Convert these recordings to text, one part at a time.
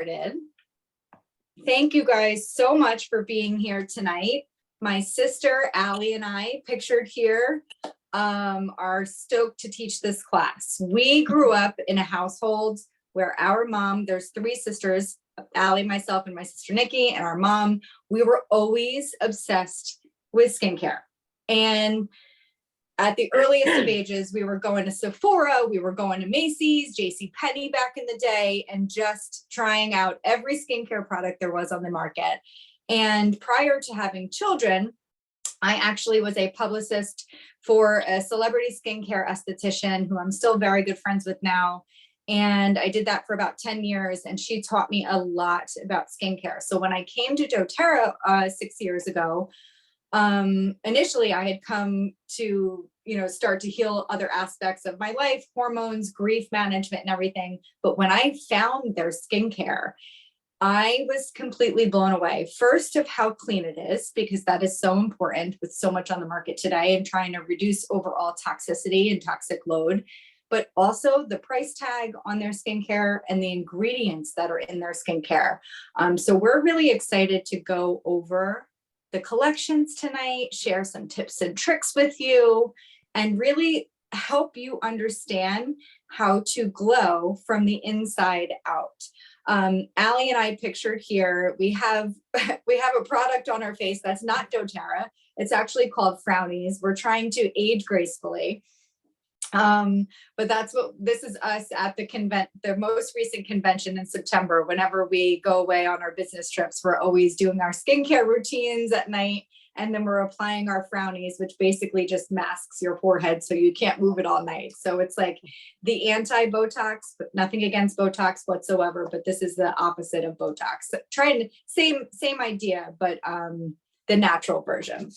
started. Thank you guys so much for being here tonight. My sister Ali and I, pictured here, are stoked to teach this class. We grew up in a household where our mom, there's three sisters, Ali, myself, and my sister Nikki, and our mom, we were always obsessed with skincare. And at the earliest of ages, we were going to Sephora, we were going to Macy's, JCPenney back in the day, and just trying out every skincare product there was on the market. And prior to having children, I actually was a publicist for a celebrity skincare esthetician who I'm still very good friends with now. And I did that for about 10 years, and she taught me a lot about skincare. So when I came to doTERRA 6 years ago, initially I had come to, start to heal other aspects of my life, hormones, grief management, and everything. But when I found their skincare, I was completely blown away. First, of how clean it is, because that is so important with so much on the market today and trying to reduce overall toxicity and toxic load, but also the price tag on their skincare and the ingredients that are in their skincare. So we're really excited to go over the collections tonight, share some tips and tricks with you, and really help you understand how to glow from the inside out. Ali and I, pictured here, we have a product on our face that's not doTERRA. It's actually called Frownies. We're trying to age gracefully. But this is us at the most recent convention in September. Whenever we go away on our business trips, we're always doing our skincare routines at night. And then we're applying our Frownies, which basically just masks your forehead so you can't move it all night. So it's like the anti-Botox, but nothing against Botox whatsoever. But this is the opposite of Botox. Same idea, but the natural version.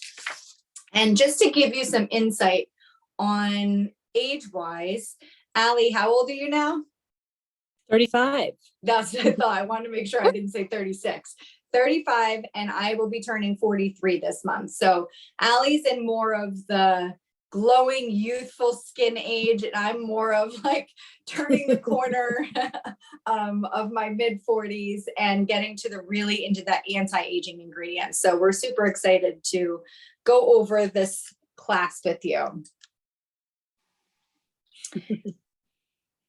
And just to give you some insight on age-wise, Ali, how old are you now? 35. That's what I thought. I wanted to make sure I didn't say 36. 35, and I will be turning 43 this month. So Ali's in more of the glowing, youthful skin age, and I'm more of like turning the corner of my mid-40s and getting to really into that anti-aging ingredient. So we're super excited to go over this class with you.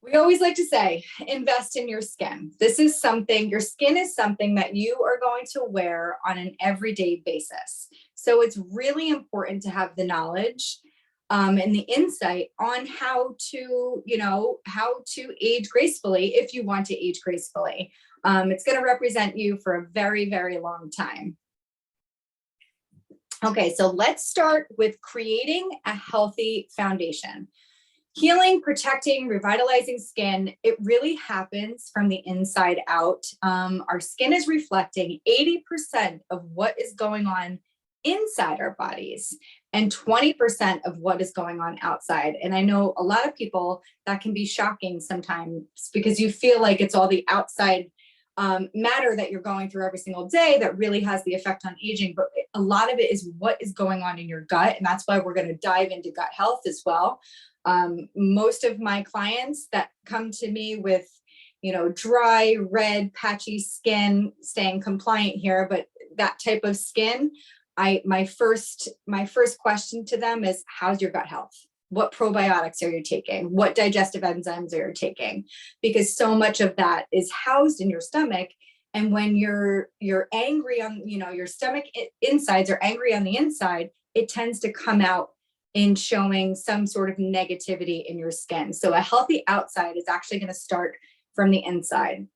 We always like to say, invest in your skin. Your skin is something that you are going to wear on an everyday basis. So it's really important to have the knowledge and the insight on how to age gracefully if you want to age gracefully. It's going to represent you for a very, very long time. Okay, so let's start with creating a healthy foundation. Healing, protecting, revitalizing skin, it really happens from the inside out. Our skin is reflecting 80% of what is going on inside our bodies and 20% of what is going on outside. And I know a lot of people, that can be shocking sometimes because you feel like it's all the outside matter that you're going through every single day that really has the effect on aging. But a lot of it is what is going on in your gut. And that's why we're going to dive into gut health as well. Most of my clients that come to me with, dry, red, patchy skin, staying compliant here, but that type of skin, my first question to them is, how's your gut health? What probiotics are you taking? What digestive enzymes are you taking? Because so much of that is housed in your stomach. And when you're angry on, your stomach insides are angry on the inside, it tends to come out in showing some sort of negativity in your skin. So a healthy outside is actually going to start from the inside.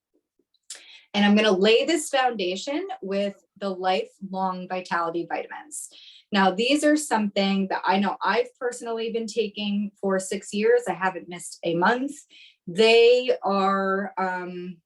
And I'm going to lay this foundation with the lifelong vitality vitamins. Now, these are something that I know I've personally been taking for 6 years. I haven't missed a month. They are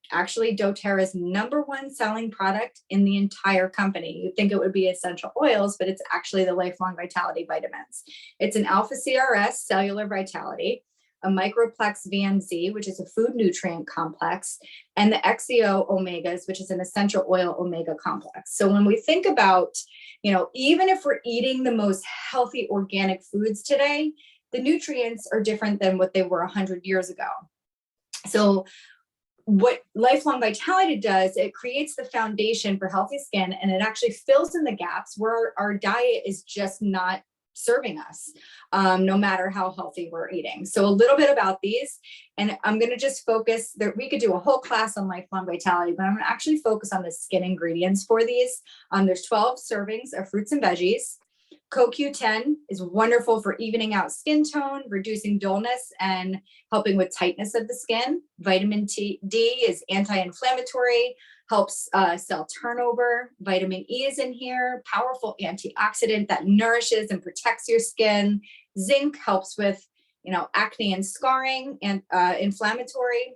actually doTERRA's #1 selling product in the entire company. You'd think it would be essential oils, but it's actually the lifelong vitality vitamins. It's an alpha CRS, cellular vitality, a microplex VMZ, which is a food nutrient complex, and the XEO omegas, which is an essential oil omega complex. So when we think about, even if we're eating the most healthy organic foods today, the nutrients are different than what they were 100 years ago. So what Lifelong Vitality does, it creates the foundation for healthy skin, and it actually fills in the gaps where our diet is just not serving us, no matter how healthy we're eating. So a little bit about these, and I'm going to just focus that we could do a whole class on Lifelong Vitality, but I'm going to actually focus on the skin ingredients for these. There's 12 servings of fruits and veggies. CoQ10 is wonderful for evening out skin tone, reducing dullness, and helping with tightness of the skin. Vitamin D is anti-inflammatory, helps cell turnover. Vitamin E is in here, powerful antioxidant that nourishes and protects your skin. Zinc helps with, acne and scarring, and inflammatory.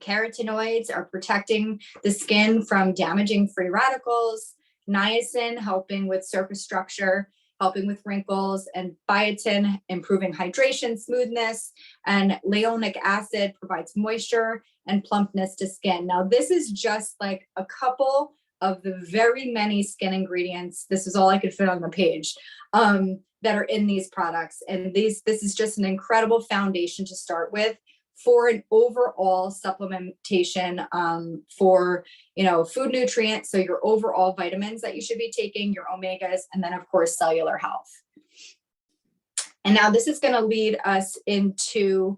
Carotenoids are protecting the skin from damaging free radicals. Niacin helping with surface structure, helping with wrinkles, and biotin improving hydration, smoothness, and leonic acid provides moisture and plumpness to skin. Now, this is just like a couple of the very many skin ingredients. This is all I could fit on the page that are in these products. And this is just an incredible foundation to start with for an overall supplementation for, food nutrients. So your overall vitamins that you should be taking, your omegas, and then of course, cellular health. And now this is going to lead us into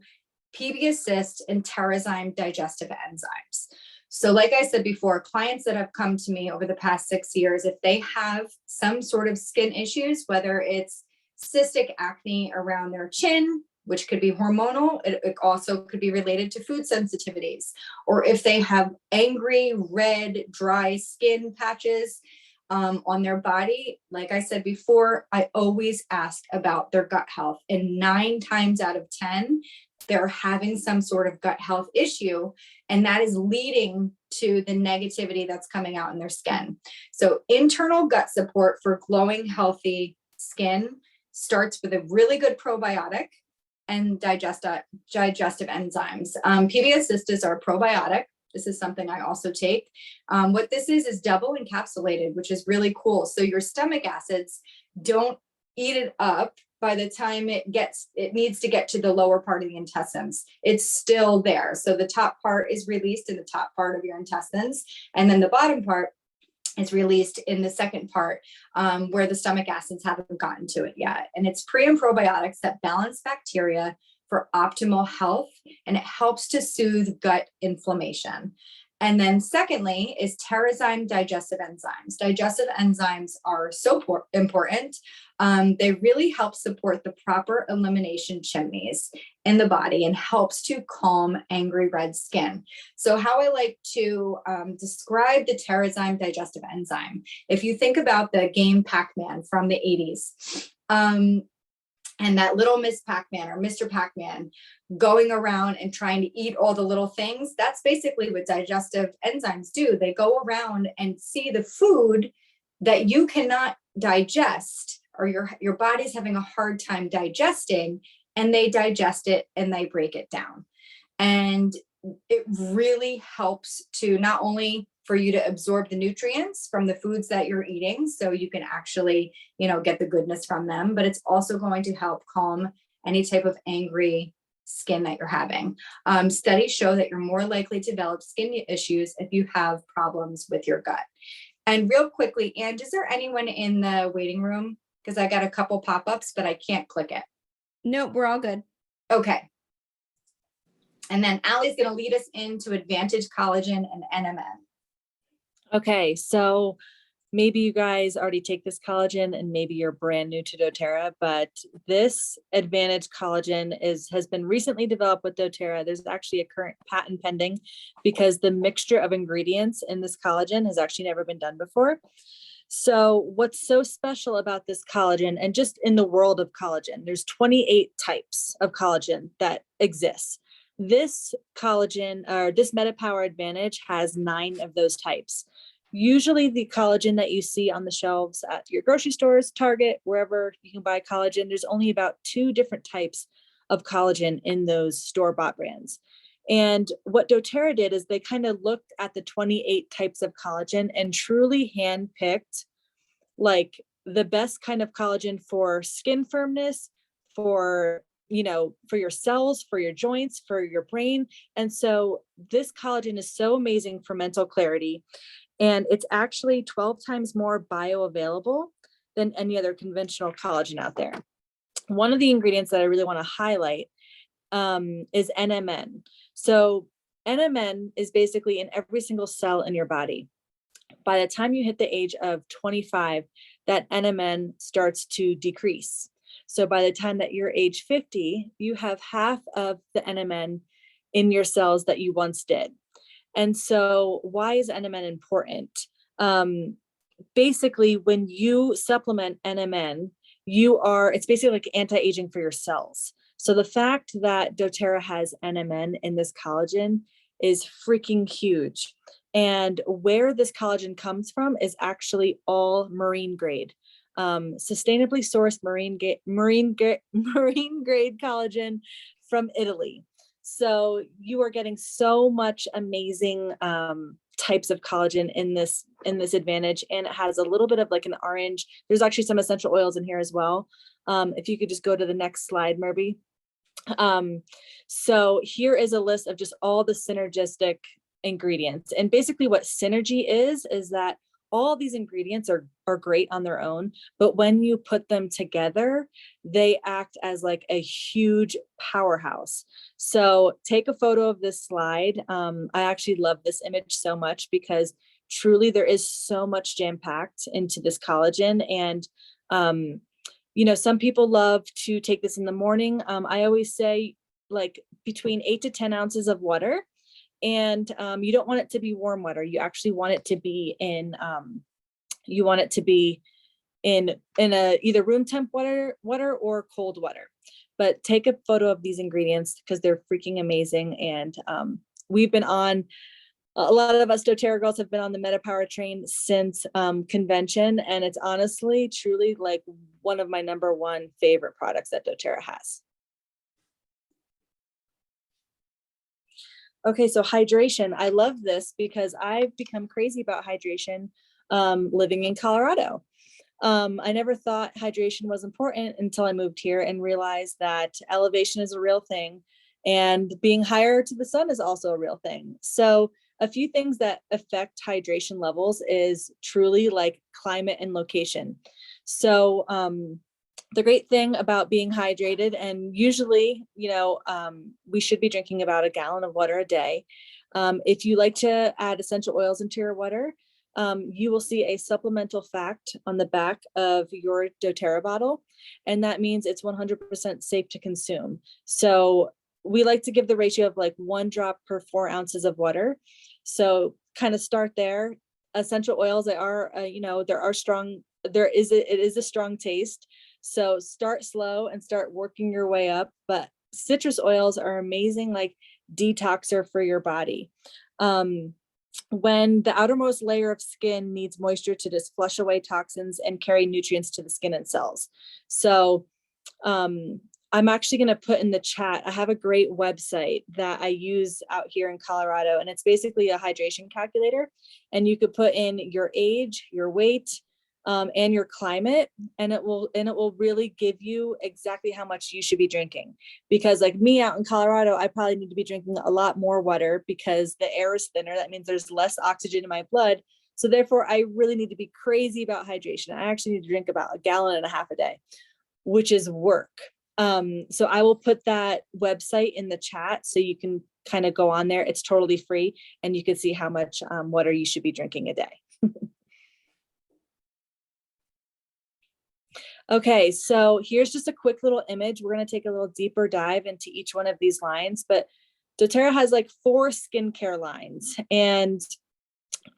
PB Assist and Terrazyme digestive enzymes. So like I said before, clients that have come to me over the past 6 years, if they have some sort of skin issues, whether it's cystic acne around their chin, which could be hormonal, it also could be related to food sensitivities, or if they have angry, red, dry skin patches on their body, like I said before, I always ask about their gut health, and 9 times out of 10, they're having some sort of gut health issue, and that is leading to the negativity that's coming out in their skin. So internal gut support for glowing, healthy skin starts with a really good probiotic and digestive enzymes. PB Assist is our probiotic. This is something I also take. What this is double encapsulated, which is really cool. So your stomach acids don't eat it up by the time it needs to get to the lower part of the intestines. It's still there. So the top part is released in the top part of your intestines, and then the bottom part is released in the second part where the stomach acids haven't gotten to it yet. And it's pre and probiotics that balance bacteria for optimal health, and it helps to soothe gut inflammation. And then secondly is Terrazyme digestive enzymes. Digestive enzymes are so important. They really help support the proper elimination chimneys in the body and helps to calm angry red skin. So how I like to describe the Terrazyme digestive enzyme, if you think about the game Pac-Man from the 80s, and that little Miss Pac-Man or Mr. Pac-Man going around and trying to eat all the little things, that's basically what digestive enzymes do. They go around and see the food that you cannot digest, or your body's having a hard time digesting, and they digest it and they break it down. And it really helps to not only for you to absorb the nutrients from the foods that you're eating, so you can actually, get the goodness from them, but it's also going to help calm any type of angry skin that you're having. Studies show that you're more likely to develop skin issues if you have problems with your gut. And real quickly, and is there anyone in the waiting room? Because I got a couple pop-ups, but I can't click it. Nope, we're all good. Okay. And then Allie's going to lead us into Advantage Collagen and NMN. Okay, so maybe you guys already take this collagen and maybe you're brand new to doTERRA, but this Advantage Collagen has been recently developed with doTERRA. There's actually a current patent pending because the mixture of ingredients in this collagen has actually never been done before. So what's so special about this collagen, and just in the world of collagen, there's 28 types of collagen that exist. This collagen, or this MetaPower Advantage, has 9 of those types. Usually the collagen that you see on the shelves at your grocery stores, Target, wherever you can buy collagen, there's only about 2 different types of collagen in those store-bought brands. And what doTERRA did is they kind of looked at the 28 types of collagen and truly handpicked like the best kind of collagen for skin firmness, for for your cells, for your joints, for your brain. And so this collagen is so amazing for mental clarity. And it's actually 12 times more bioavailable than any other conventional collagen out there. One of the ingredients that I really want to highlight is NMN. So NMN is basically in every single cell in your body. By the time you hit the age of 25, that NMN starts to decrease. So by the time that you're age 50, you have half of the NMN in your cells that you once did. And so why is NMN important? Basically, when you supplement NMN, it's basically like anti-aging for your cells. So the fact that doTERRA has NMN in this collagen is freaking huge. And where this collagen comes from is actually all marine grade, sustainably sourced marine grade collagen from Italy. So you are getting so much amazing types of collagen in this advantage, and it has a little bit of like an orange. There's actually some essential oils in here as well. If you could just go to the next slide, Merby. So here is a list of just all the synergistic ingredients. And basically what synergy is that all these ingredients are great on their own, but when you put them together, they act as like a huge powerhouse. So take a photo of this slide. I actually love this image so much because truly there is so much jam-packed into this collagen. And some people love to take this in the morning. I always say like between 8 to 10 ounces of water. And you don't want it to be warm water. You actually want it to be in a either room temp water or cold water. But take a photo of these ingredients because they're freaking amazing. And we've been on, a lot of us doTERRA girls have been on the MetaPower train since convention. And it's honestly, truly like one of my number one favorite products that doTERRA has. Okay, so hydration. I love this because I've become crazy about hydration living in Colorado. I never thought hydration was important until I moved here and realized that elevation is a real thing and being higher to the sun is also a real thing. So a few things that affect hydration levels is truly like climate and location. So the great thing about being hydrated, and usually, we should be drinking about a gallon of water a day. If you like to add essential oils into your water, you will see a supplemental fact on the back of your doTERRA bottle, and that means it's 100% safe to consume. So we like to give the ratio of like 1 drop per 4 ounces of water. So kind of start there. Essential oils, it is a strong taste. So start slow and start working your way up. But citrus oils are amazing, like detoxer for your body. When the outermost layer of skin needs moisture to just flush away toxins and carry nutrients to the skin and cells. So I'm actually going to put in the chat, I have a great website that I use out here in Colorado, and it's basically a hydration calculator. And you could put in your age, your weight, and your climate, and it will really give you exactly how much you should be drinking. Because like me out in Colorado, I probably need to be drinking a lot more water because the air is thinner. That means there's less oxygen in my blood. So therefore, I really need to be crazy about hydration. I actually need to drink about 1.5 gallons a day, which is work. So I will put that website in the chat so you can kind of go on there. It's totally free, and you can see how much water you should be drinking a day. Okay, so here's just a quick little image. We're going to take a little deeper dive into each one of these lines, but doTERRA has like 4 skincare lines, and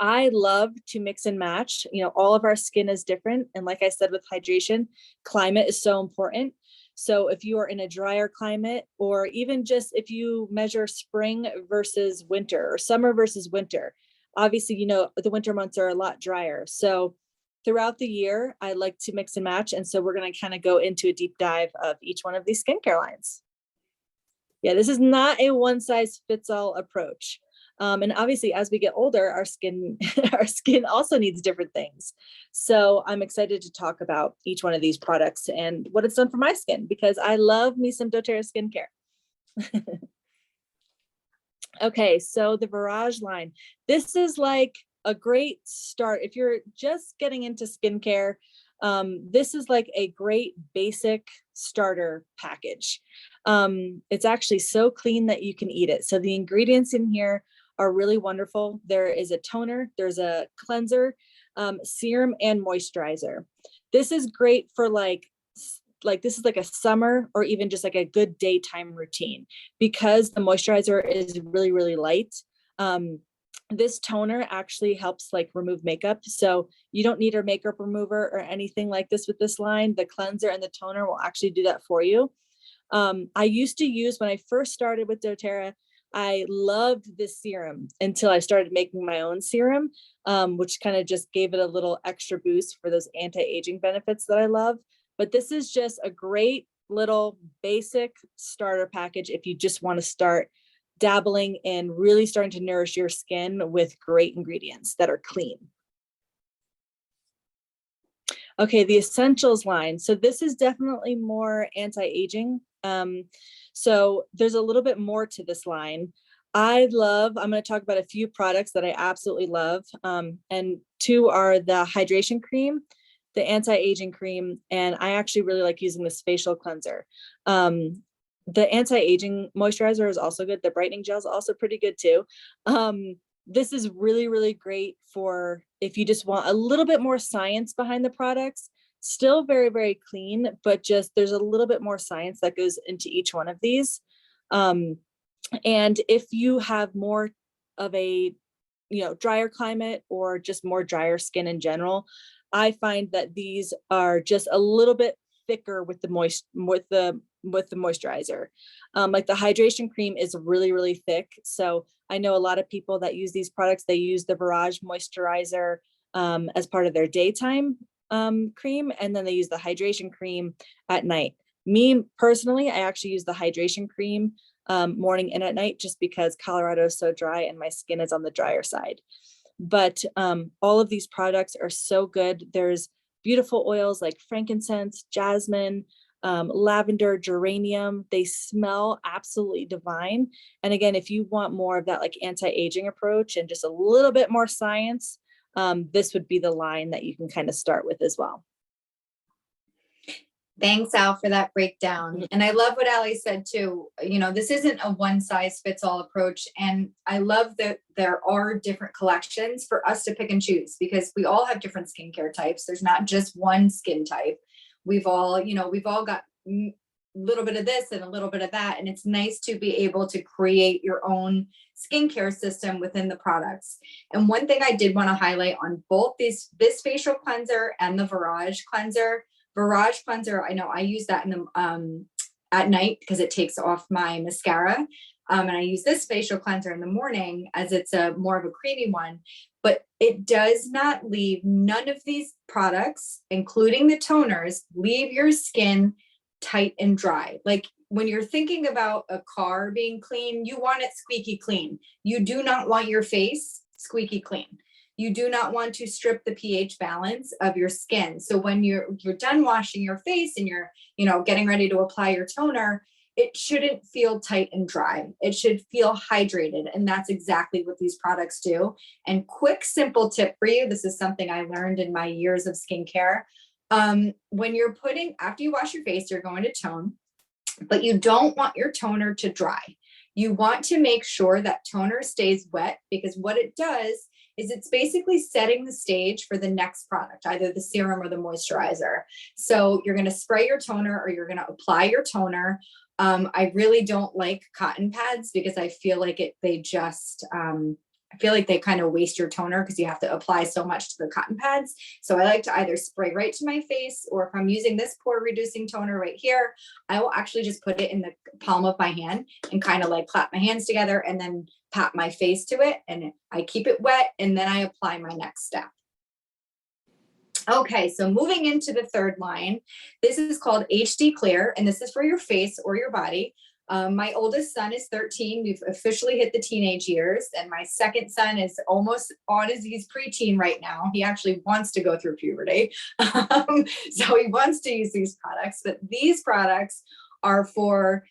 I love to mix and match. All of our skin is different. And like I said, with hydration, climate is so important. So if you are in a drier climate, or even just if you measure spring versus winter or summer versus winter, obviously, the winter months are a lot drier. So throughout the year, I like to mix and match. And so we're going to kind of go into a deep dive of each one of these skincare lines. Yeah, this is not a one size fits all approach. And obviously, as we get older, our skin, our skin also needs different things. So I'm excited to talk about each one of these products and what it's done for my skin, because I love me some doTERRA skincare. Okay, so the Virage line. This is like a great start. If you're just getting into skincare, this is like a great basic starter package. It's actually so clean that you can eat it. So the ingredients in here are really wonderful. There is a toner, there's a cleanser, serum, and moisturizer. This is great for like this is like a summer or even just like a good daytime routine, because the moisturizer is really, really light. This toner actually helps like remove makeup. So you don't need a makeup remover or anything like this with this line. The cleanser and the toner will actually do that for you. I used to use, when I first started with doTERRA, I loved this serum until I started making my own serum, which kind of just gave it a little extra boost for those anti-aging benefits that I love. But this is just a great little basic starter package if you just want to start dabbling in really starting to nourish your skin with great ingredients that are clean. Okay, the Essentials line. So this is definitely more anti-aging. So there's a little bit more to this line. I'm going to talk about a few products that I absolutely love. And two are the hydration cream, the anti-aging cream, and I actually really like using this facial cleanser. The anti-aging moisturizer is also good. The brightening gel is also pretty good too. This is really, really great for if you just want a little bit more science behind the products. Still very, very clean, but just there's a little bit more science that goes into each one of these. And if you have more of a, drier climate or just more drier skin in general, I find that these are just a little bit thicker with the moisturizer. Like the hydration cream is really, really thick. So I know a lot of people that use these products, they use the Virage moisturizer as part of their daytime cream, and then they use the hydration cream at night. Me personally, I actually use the hydration cream morning and at night, just because Colorado is so dry and my skin is on the drier side. But all of these products are so good. There's beautiful oils like frankincense, jasmine, lavender, geranium. They smell absolutely divine. And again, if you want more of that like anti-aging approach and just a little bit more science, this would be the line that you can kind of start with as well. Thanks, Al, for that breakdown. And I love what Ali said too. This isn't a one size fits all approach. And I love that there are different collections for us to pick and choose, because we all have different skincare types. There's not just one skin type. We've all got a little bit of this and a little bit of that. And it's nice to be able to create your own skincare system within the products. And one thing I did want to highlight on both this facial cleanser and the Virage cleanser, I know I use that in the at night because it takes off my mascara. And I use this facial cleanser in the morning as it's a more of a creamy one, but it does not leave, none of these products, including the toners, leave your skin tight and dry. Like when you're thinking about a car being clean, you want it squeaky clean. You do not want your face squeaky clean. You do not want to strip the pH balance of your skin. So when you're done washing your face and you're, getting ready to apply your toner, it shouldn't feel tight and dry. It should feel hydrated. And that's exactly what these products do. And quick, simple tip for you. This is something I learned in my years of skincare. When you're after you wash your face, you're going to tone, but you don't want your toner to dry. You want to make sure that toner stays wet, because what it does is it's basically setting the stage for the next product, either the serum or the moisturizer. So you're going to spray your toner or you're going to apply your toner. I really don't like cotton pads because I feel like they kind of waste your toner because you have to apply so much to the cotton pads. So I like to either spray right to my face, or if I'm using this pore reducing toner right here, I will actually just put it in the palm of my hand and kind of like clap my hands together and then pat my face to it. And I keep it wet and then I apply my next step. Okay, so moving into the third line, this is called HD Clear, and this is for your face or your body. My oldest son is 13. We've officially hit the teenage years, and my second son is almost on his preteen right now. He actually wants to go through puberty. So he wants to use these products, but these products are for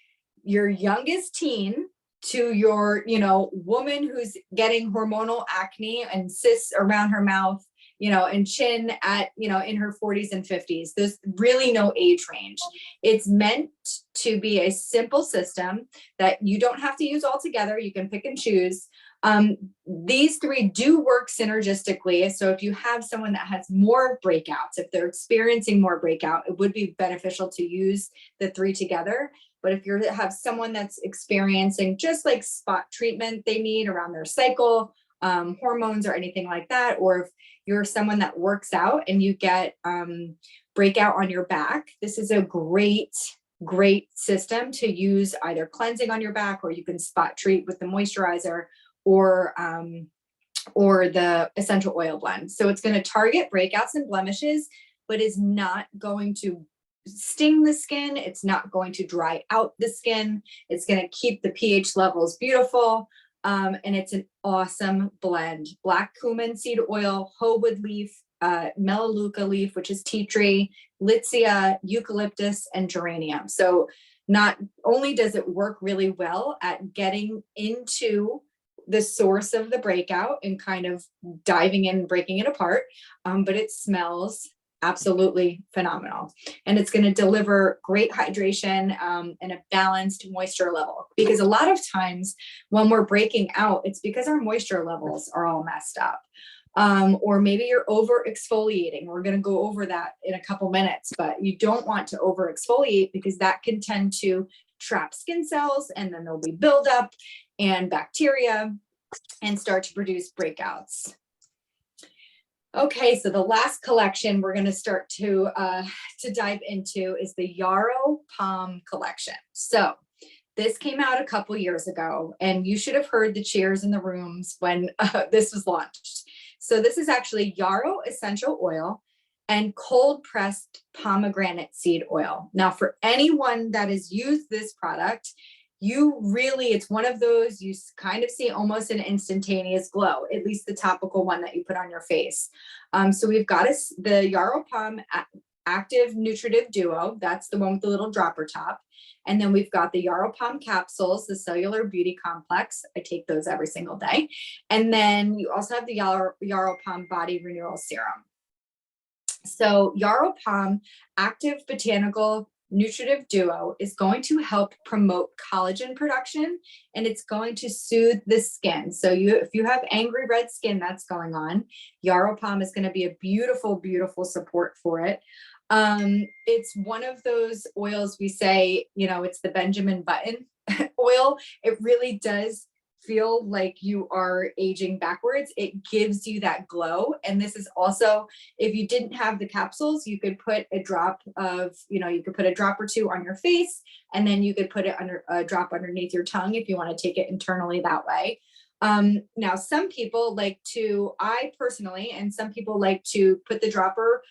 your youngest teen to your, woman who's getting hormonal acne and cysts around her mouth, and chin at, in her 40s and 50s. There's really no age range. It's meant to be a simple system that you don't have to use all together. You can pick and choose. These three do work synergistically. So if you have someone that has more breakouts, if they're experiencing more breakout, it would be beneficial to use the three together. But if you have someone that's experiencing just like spot treatment they need around their cycle, hormones or anything like that, or if you're someone that works out and you get breakout on your back, this is a great system to use, either cleansing on your back, or you can spot treat with the moisturizer or the essential oil blend. So it's going to target breakouts and blemishes, but is not going to sting the skin. It's not going to dry out the skin. It's going to keep the pH levels beautiful. And it's an awesome blend. Black cumin seed oil, howood leaf, melaleuca leaf, which is tea tree, litsea, eucalyptus, and geranium. So not only does it work really well at getting into the source of the breakout and kind of diving in, breaking it apart, but it smells absolutely phenomenal. And it's going to deliver great hydration and a balanced moisture level. Because a lot of times when we're breaking out, it's because our moisture levels are all messed up. Or maybe you're over exfoliating. We're going to go over that in a couple minutes, but you don't want to over exfoliate because that can tend to trap skin cells, and then there'll be buildup and bacteria and start to produce breakouts. Okay, so the last collection we're going to start to dive into is the Yarrow Palm collection. So this came out a couple years ago, and you should have heard the cheers in the rooms when this was launched. So this is actually Yarrow essential oil and cold pressed pomegranate seed oil. Now, for anyone that has used this product, it's one of those, you kind of see almost an instantaneous glow, at least the topical one that you put on your face. So we've got the Yarrow Palm Active Nutritive Duo. That's the one with the little dropper top. And then we've got the Yarrow Palm capsules, the Cellular Beauty Complex. I take those every single day. And then you also have the Yarrow Palm Body Renewal Serum. So Yarrow Palm Active Botanical Nutritive Duo is going to help promote collagen production, and it's going to soothe the skin. So if you have angry red skin that's going on, Yarrow Palm is going to be a beautiful, beautiful support for it. It's one of those oils we say, it's the Benjamin Button oil. It really does feel like you are aging backwards. It gives you that glow. And this is also, if you didn't have the capsules, you could put a drop of, you could put a drop or two on your face, and then you could put it under a drop underneath your tongue if you want to take it internally that way. Now, some people I personally, and some people like to put the dropper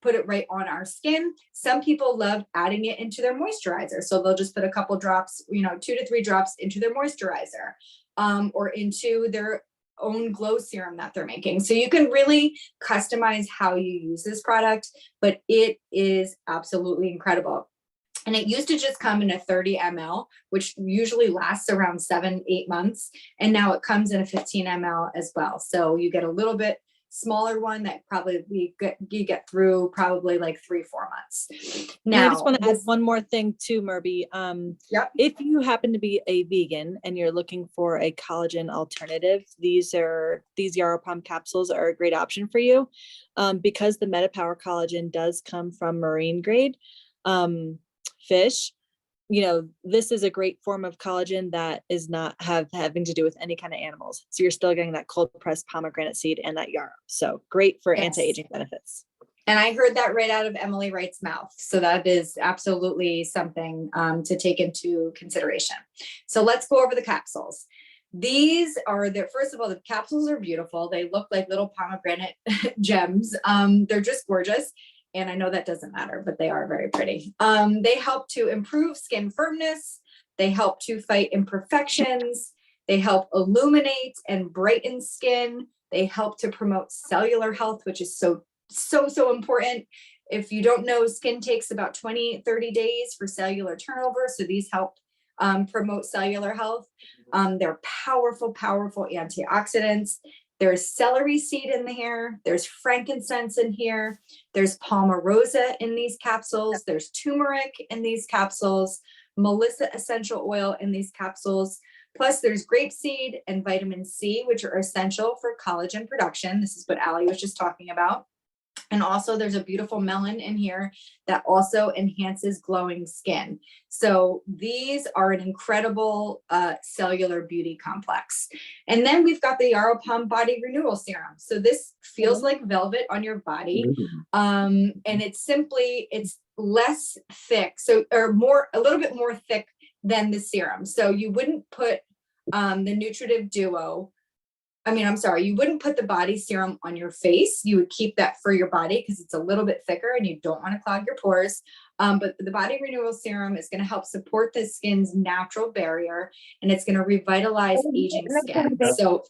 put it right on our skin. Some people love adding it into their moisturizer. So they'll just put a couple drops, 2 to 3 drops into their moisturizer, or into their own glow serum that they're making. So you can really customize how you use this product, but it is absolutely incredible. And it used to just come in a 30 ml, which usually lasts around 7-8 months. And now it comes in a 15 ml as well. So you get a little bit smaller one that probably you get through probably like 3-4 months. Now, I just want to add one more thing too, Murby. Yep. If you happen to be a vegan and you're looking for a collagen alternative, these Yarrow Palm capsules are a great option for you, because the MetaPower collagen does come from marine grade fish. This is a great form of collagen that is not having to do with any kind of animals. So you're still getting that cold pressed pomegranate seed and that yarrow. So great for anti-aging benefits. And I heard that right out of Emily Wright's mouth. So that is absolutely something to take into consideration. So let's go over the capsules. These are first of all, the capsules are beautiful. They look like little pomegranate gems. They're just gorgeous. and I know that doesn't matter, but they are very pretty. They help to improve skin firmness. They help to fight imperfections. They help illuminate and brighten skin. They help to promote cellular health, which is so important. If you don't know, skin takes about 20-30 days for cellular turnover. So these help promote cellular health. They're powerful antioxidants. There's celery seed in here. There's frankincense in here. There's palmarosa in these capsules. There's turmeric in these capsules. Melissa essential oil in these capsules. Plus there's grapeseed and vitamin C, which are essential for collagen production. This is what Ali was just talking about. And also there's a beautiful melon in here that also enhances glowing skin. So these are an incredible cellular beauty complex. And then we've got the Yarrow Pom Body Renewal Serum. So this feels like velvet on your body. And it's less thick, a little bit more thick than the serum. So you wouldn't put the Nutritive Duo, you wouldn't put the body serum on your face. You would keep that for your body because it's a little bit thicker and you don't want to clog your pores. But the Body Renewal Serum is going to help support the skin's natural barrier, and it's going to revitalize aging skin. So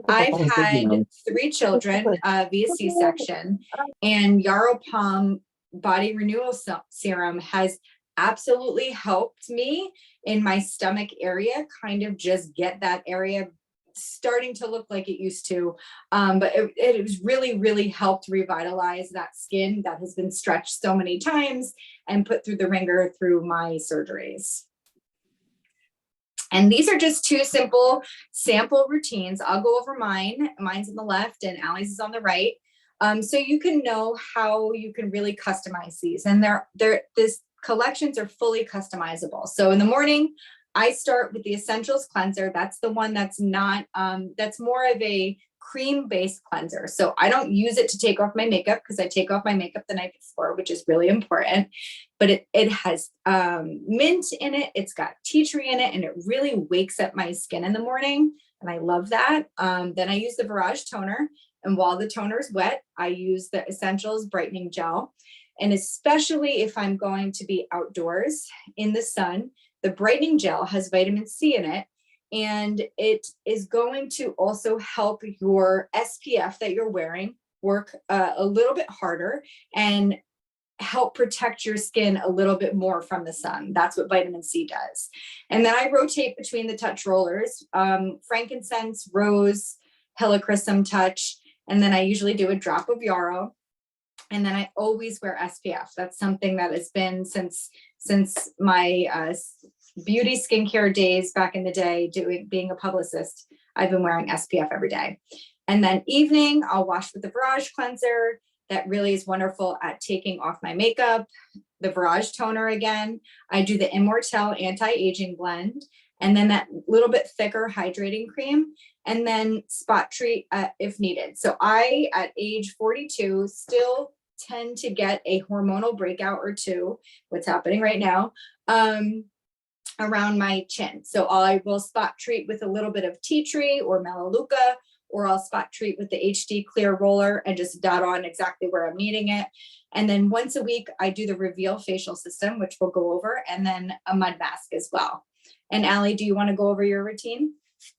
I've had 3 children via C-section, and Yarrow Pom Body Renewal Serum has absolutely helped me in my stomach area, kind of just get that area starting to look like it used to. But it has really helped revitalize that skin that has been stretched so many times and put through the ringer through my surgeries. And these are just 2 simple sample routines. I'll go over mine. Mine's on the left and Allie's is on the right. So you can know how you can really customize these. And these collections are fully customizable. So in the morning, I start with the Essentials Cleanser. That's the one that's not, that's more of a cream-based cleanser. So I don't use it to take off my makeup because I take off my makeup the night before, which is really important. But it has mint in it. It's got tea tree in it, and it really wakes up my skin in the morning. And I love that. Then I use the Virage Toner. And while the toner is wet, I use the Essentials Brightening Gel. And especially if I'm going to be outdoors in the sun, the brightening gel has vitamin C in it, and it is going to also help your SPF that you're wearing work a little bit harder and help protect your skin a little bit more from the sun. That's what vitamin C does. And then I rotate between the touch rollers, frankincense, rose, helichrysum touch, and then I usually do a drop of yarrow. And then I always wear SPF. That's something that has been since my beauty skincare days back in the day, being a publicist. I've been wearing SPF every day. And then evening, I'll wash with the Virage Cleanser. That really is wonderful at taking off my makeup. The Virage Toner again. I do the Immortelle Anti-Aging Blend. And then that little bit thicker hydrating cream. And then spot treat if needed. So I, at age 42, still tend to get a hormonal breakout or two, what's happening right now, around my chin. So I will spot treat with a little bit of tea tree or melaleuca, or I'll spot treat with the HD clear roller and just dot on exactly where I'm needing it. And then once a week, I do the Reveal facial system, which we'll go over, and then a mud mask as well. And Allie, do you want to go over your routine?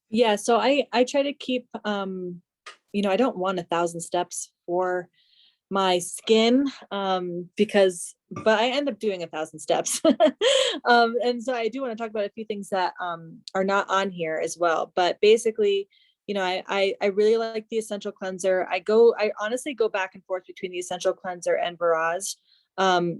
Yeah, so I try to keep, I don't want 1,000 steps for my skin, but I end up doing 1,000 steps. And so I do want to talk about a few things that are not on here as well. But basically, I really like the Essential Cleanser. I honestly go back and forth between the Essential Cleanser and Virage.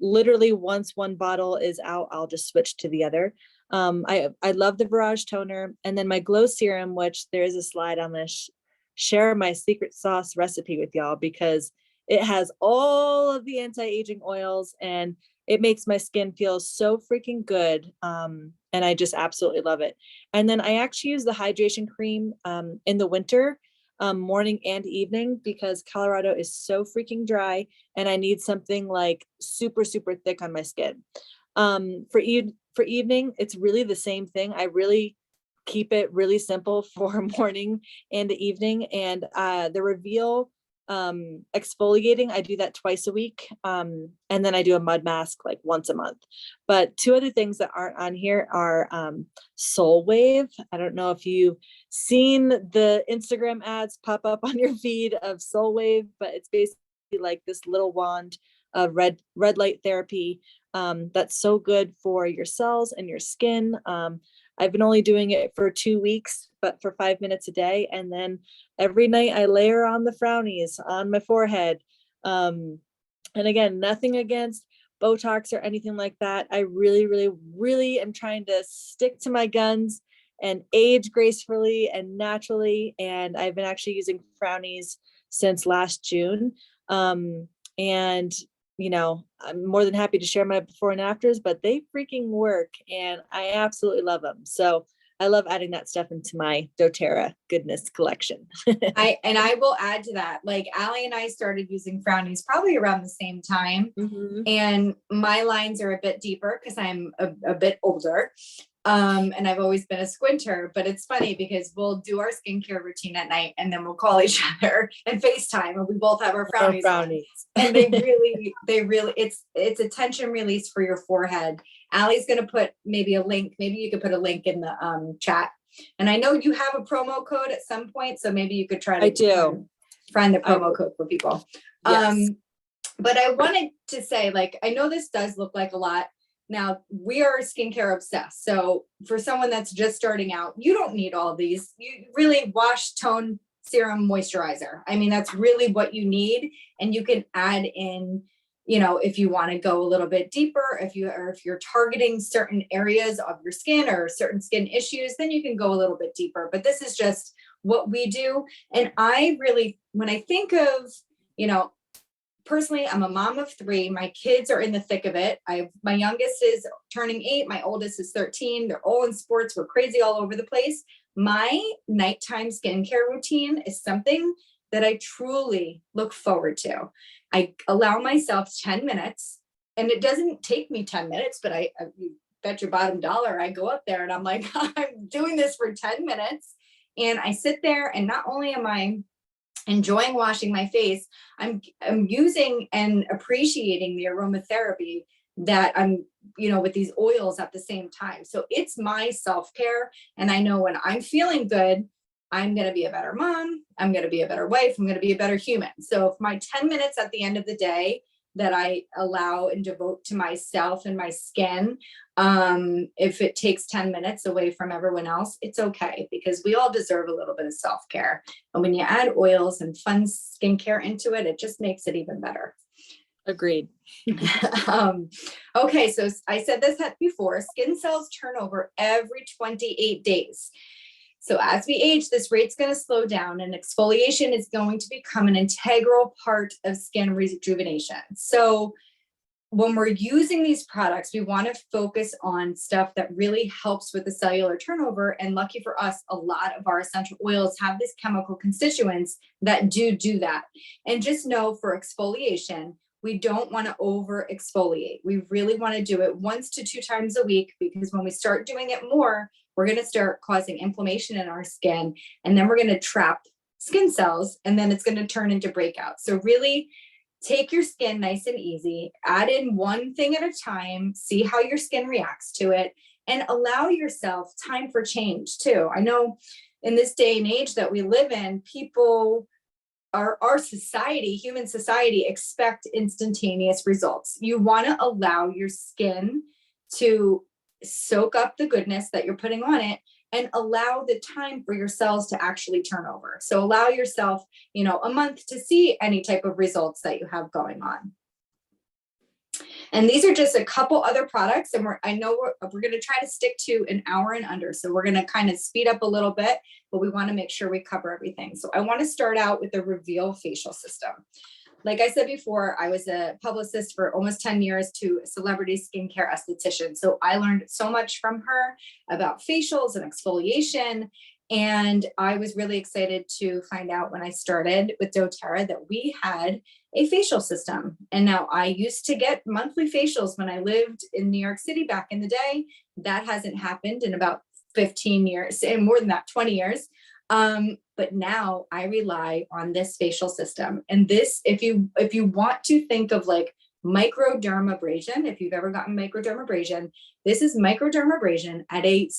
Literally once one bottle is out, I'll just switch to the other. I love the Virage Toner, and then my Glow Serum, which there is a slide on this, share my secret sauce recipe with y'all, because it has all of the anti-aging oils and it makes my skin feel so freaking good. And I just absolutely love it. And then I actually use the hydration cream in the winter, morning and evening, because Colorado is so freaking dry and I need something like super, super thick on my skin. For evening, it's really the same thing. I really keep it really simple for morning and the evening. And the Reveal exfoliating, I do that twice a week. And then I do a mud mask like once a month. But two other things that aren't on here are Soul Wave. I don't know if you've seen the Instagram ads pop up on your feed of Soul Wave, but it's basically like this little wand of red light therapy that's so good for your cells and your skin. I've been only doing it for 2 weeks, but for 5 minutes a day. And then every night I layer on the frownies on my forehead. And again, nothing against Botox or anything like that. I really, really, really am trying to stick to my guns and age gracefully and naturally. And I've been actually using frownies since last June. And I'm more than happy to share my before and afters, but they freaking work and I absolutely love them. So I love adding that stuff into my doTERRA goodness collection. I will add to that. Like Ali and I started using frownies probably around the same time. Mm-hmm. And my lines are a bit deeper because I'm a bit older. And I've always been a squinter, but it's funny because we'll do our skincare routine at night and then we'll call each other and FaceTime and we both have our frownies. And they really, it's a tension release for your forehead. Allie's going to put maybe a link. Maybe you could put a link in the chat. And I know you have a promo code at some point, so maybe you could try to find the promo code for people. Yes. But I wanted to say, like, I know this does look like a lot. Now, we are skincare obsessed. So for someone that's just starting out, you don't need all of these. You really wash, tone, serum, moisturizer. I mean, that's really what you need. And you can add in, if you want to go a little bit deeper, if you're targeting certain areas of your skin or certain skin issues, then you can go a little bit deeper. But this is just what we do. And I really, when I think of, personally, I'm a mom of 3. My kids are in the thick of it. My youngest is turning 8. My oldest is 13. They're all in sports. We're crazy all over the place. My nighttime skincare routine is something that I truly look forward to. I allow myself 10 minutes, and it doesn't take me 10 minutes, but I bet your bottom dollar, I go up there and I'm like, I'm doing this for 10 minutes. And I sit there and not only am I enjoying washing my face, I'm using and appreciating the aromatherapy that I'm, with these oils at the same time. So it's my self-care. And I know when I'm feeling good, I'm going to be a better mom. I'm going to be a better wife. I'm going to be a better human. So if my 10 minutes at the end of the day that I allow and devote to myself and my skin, if it takes 10 minutes away from everyone else, it's okay, because we all deserve a little bit of self-care. And when you add oils and fun skincare into it, it just makes it even better. Agreed. Okay, so I said this before, skin cells turn over every 28 days. So as we age, this rate's going to slow down, and exfoliation is going to become an integral part of skin rejuvenation. So when we're using these products, we want to focus on stuff that really helps with the cellular turnover. And lucky for us, a lot of our essential oils have these chemical constituents that do that. And just know, for exfoliation, we don't want to over exfoliate. We really want to do it 1 to 2 times a week, because when we start doing it more, we're going to start causing inflammation in our skin, and then we're going to trap skin cells, and then it's going to turn into breakouts. So really take your skin nice and easy, add in one thing at a time, see how your skin reacts to it, and allow yourself time for change too. I know in this day and age that we live in, people, our society, human society, expect instantaneous results. You want to allow your skin to soak up the goodness that you're putting on it, and allow the time for your cells to actually turn over. So allow yourself, a month to see any type of results that you have going on. And these are just a couple other products, and I know we're going to try to stick to an hour and under. So we're going to kind of speed up a little bit, but we want to make sure we cover everything. So I want to start out with the Reveal facial system. Like I said before, I was a publicist for almost 10 years to a celebrity skincare esthetician. So I learned so much from her about facials and exfoliation. And I was really excited to find out when I started with doTERRA that we had a facial system. And now I used to get monthly facials when I lived in New York City back in the day. That hasn't happened in about 15 years, and more than that, 20 years. But now I rely on this facial system. And this, if you want to think of like microdermabrasion, if you've ever gotten microdermabrasion, this is microdermabrasion at a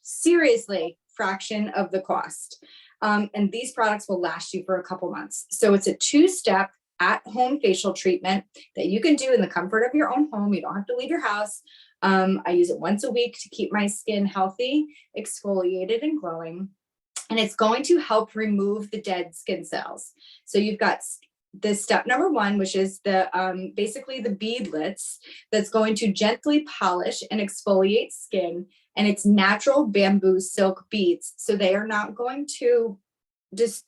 seriously fraction of the cost. And these products will last you for a couple months. So it's a 2-step at-home facial treatment that you can do in the comfort of your own home. You don't have to leave your house. I use it once a week to keep my skin healthy, exfoliated, and glowing. And it's going to help remove the dead skin cells. So you've got this step number 1, which is the basically the beadlets that's going to gently polish and exfoliate skin. And it's natural bamboo silk beads. So they are not going to just,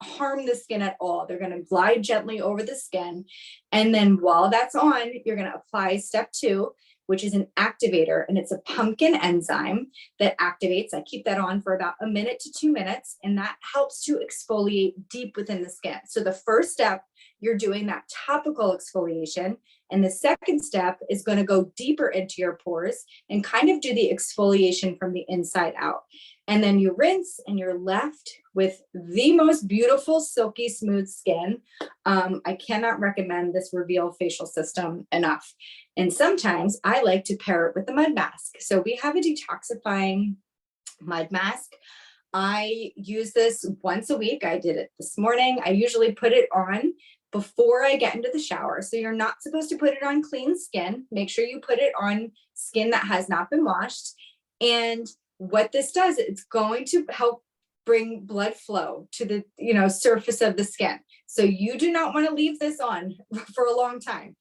harm the skin at all. They're going to glide gently over the skin. And then while that's on, you're going to apply step 2, which is an activator, and it's a pumpkin enzyme that activates. I keep that on for about 1 minute to 2 minutes, and that helps to exfoliate deep within the skin. So the first step, you're doing that topical exfoliation, and the second step is going to go deeper into your pores and kind of do the exfoliation from the inside out. And then you rinse and you're left with the most beautiful, silky, smooth skin. I cannot recommend this Reveal facial system enough. And sometimes I like to pair it with the mud mask. So we have a detoxifying mud mask. I use this once a week. I did it this morning. I usually put it on before I get into the shower. So you're not supposed to put it on clean skin. Make sure you put it on skin that has not been washed. And what this does, it's going to help bring blood flow to the surface of the skin. So you do not want to leave this on for a long time.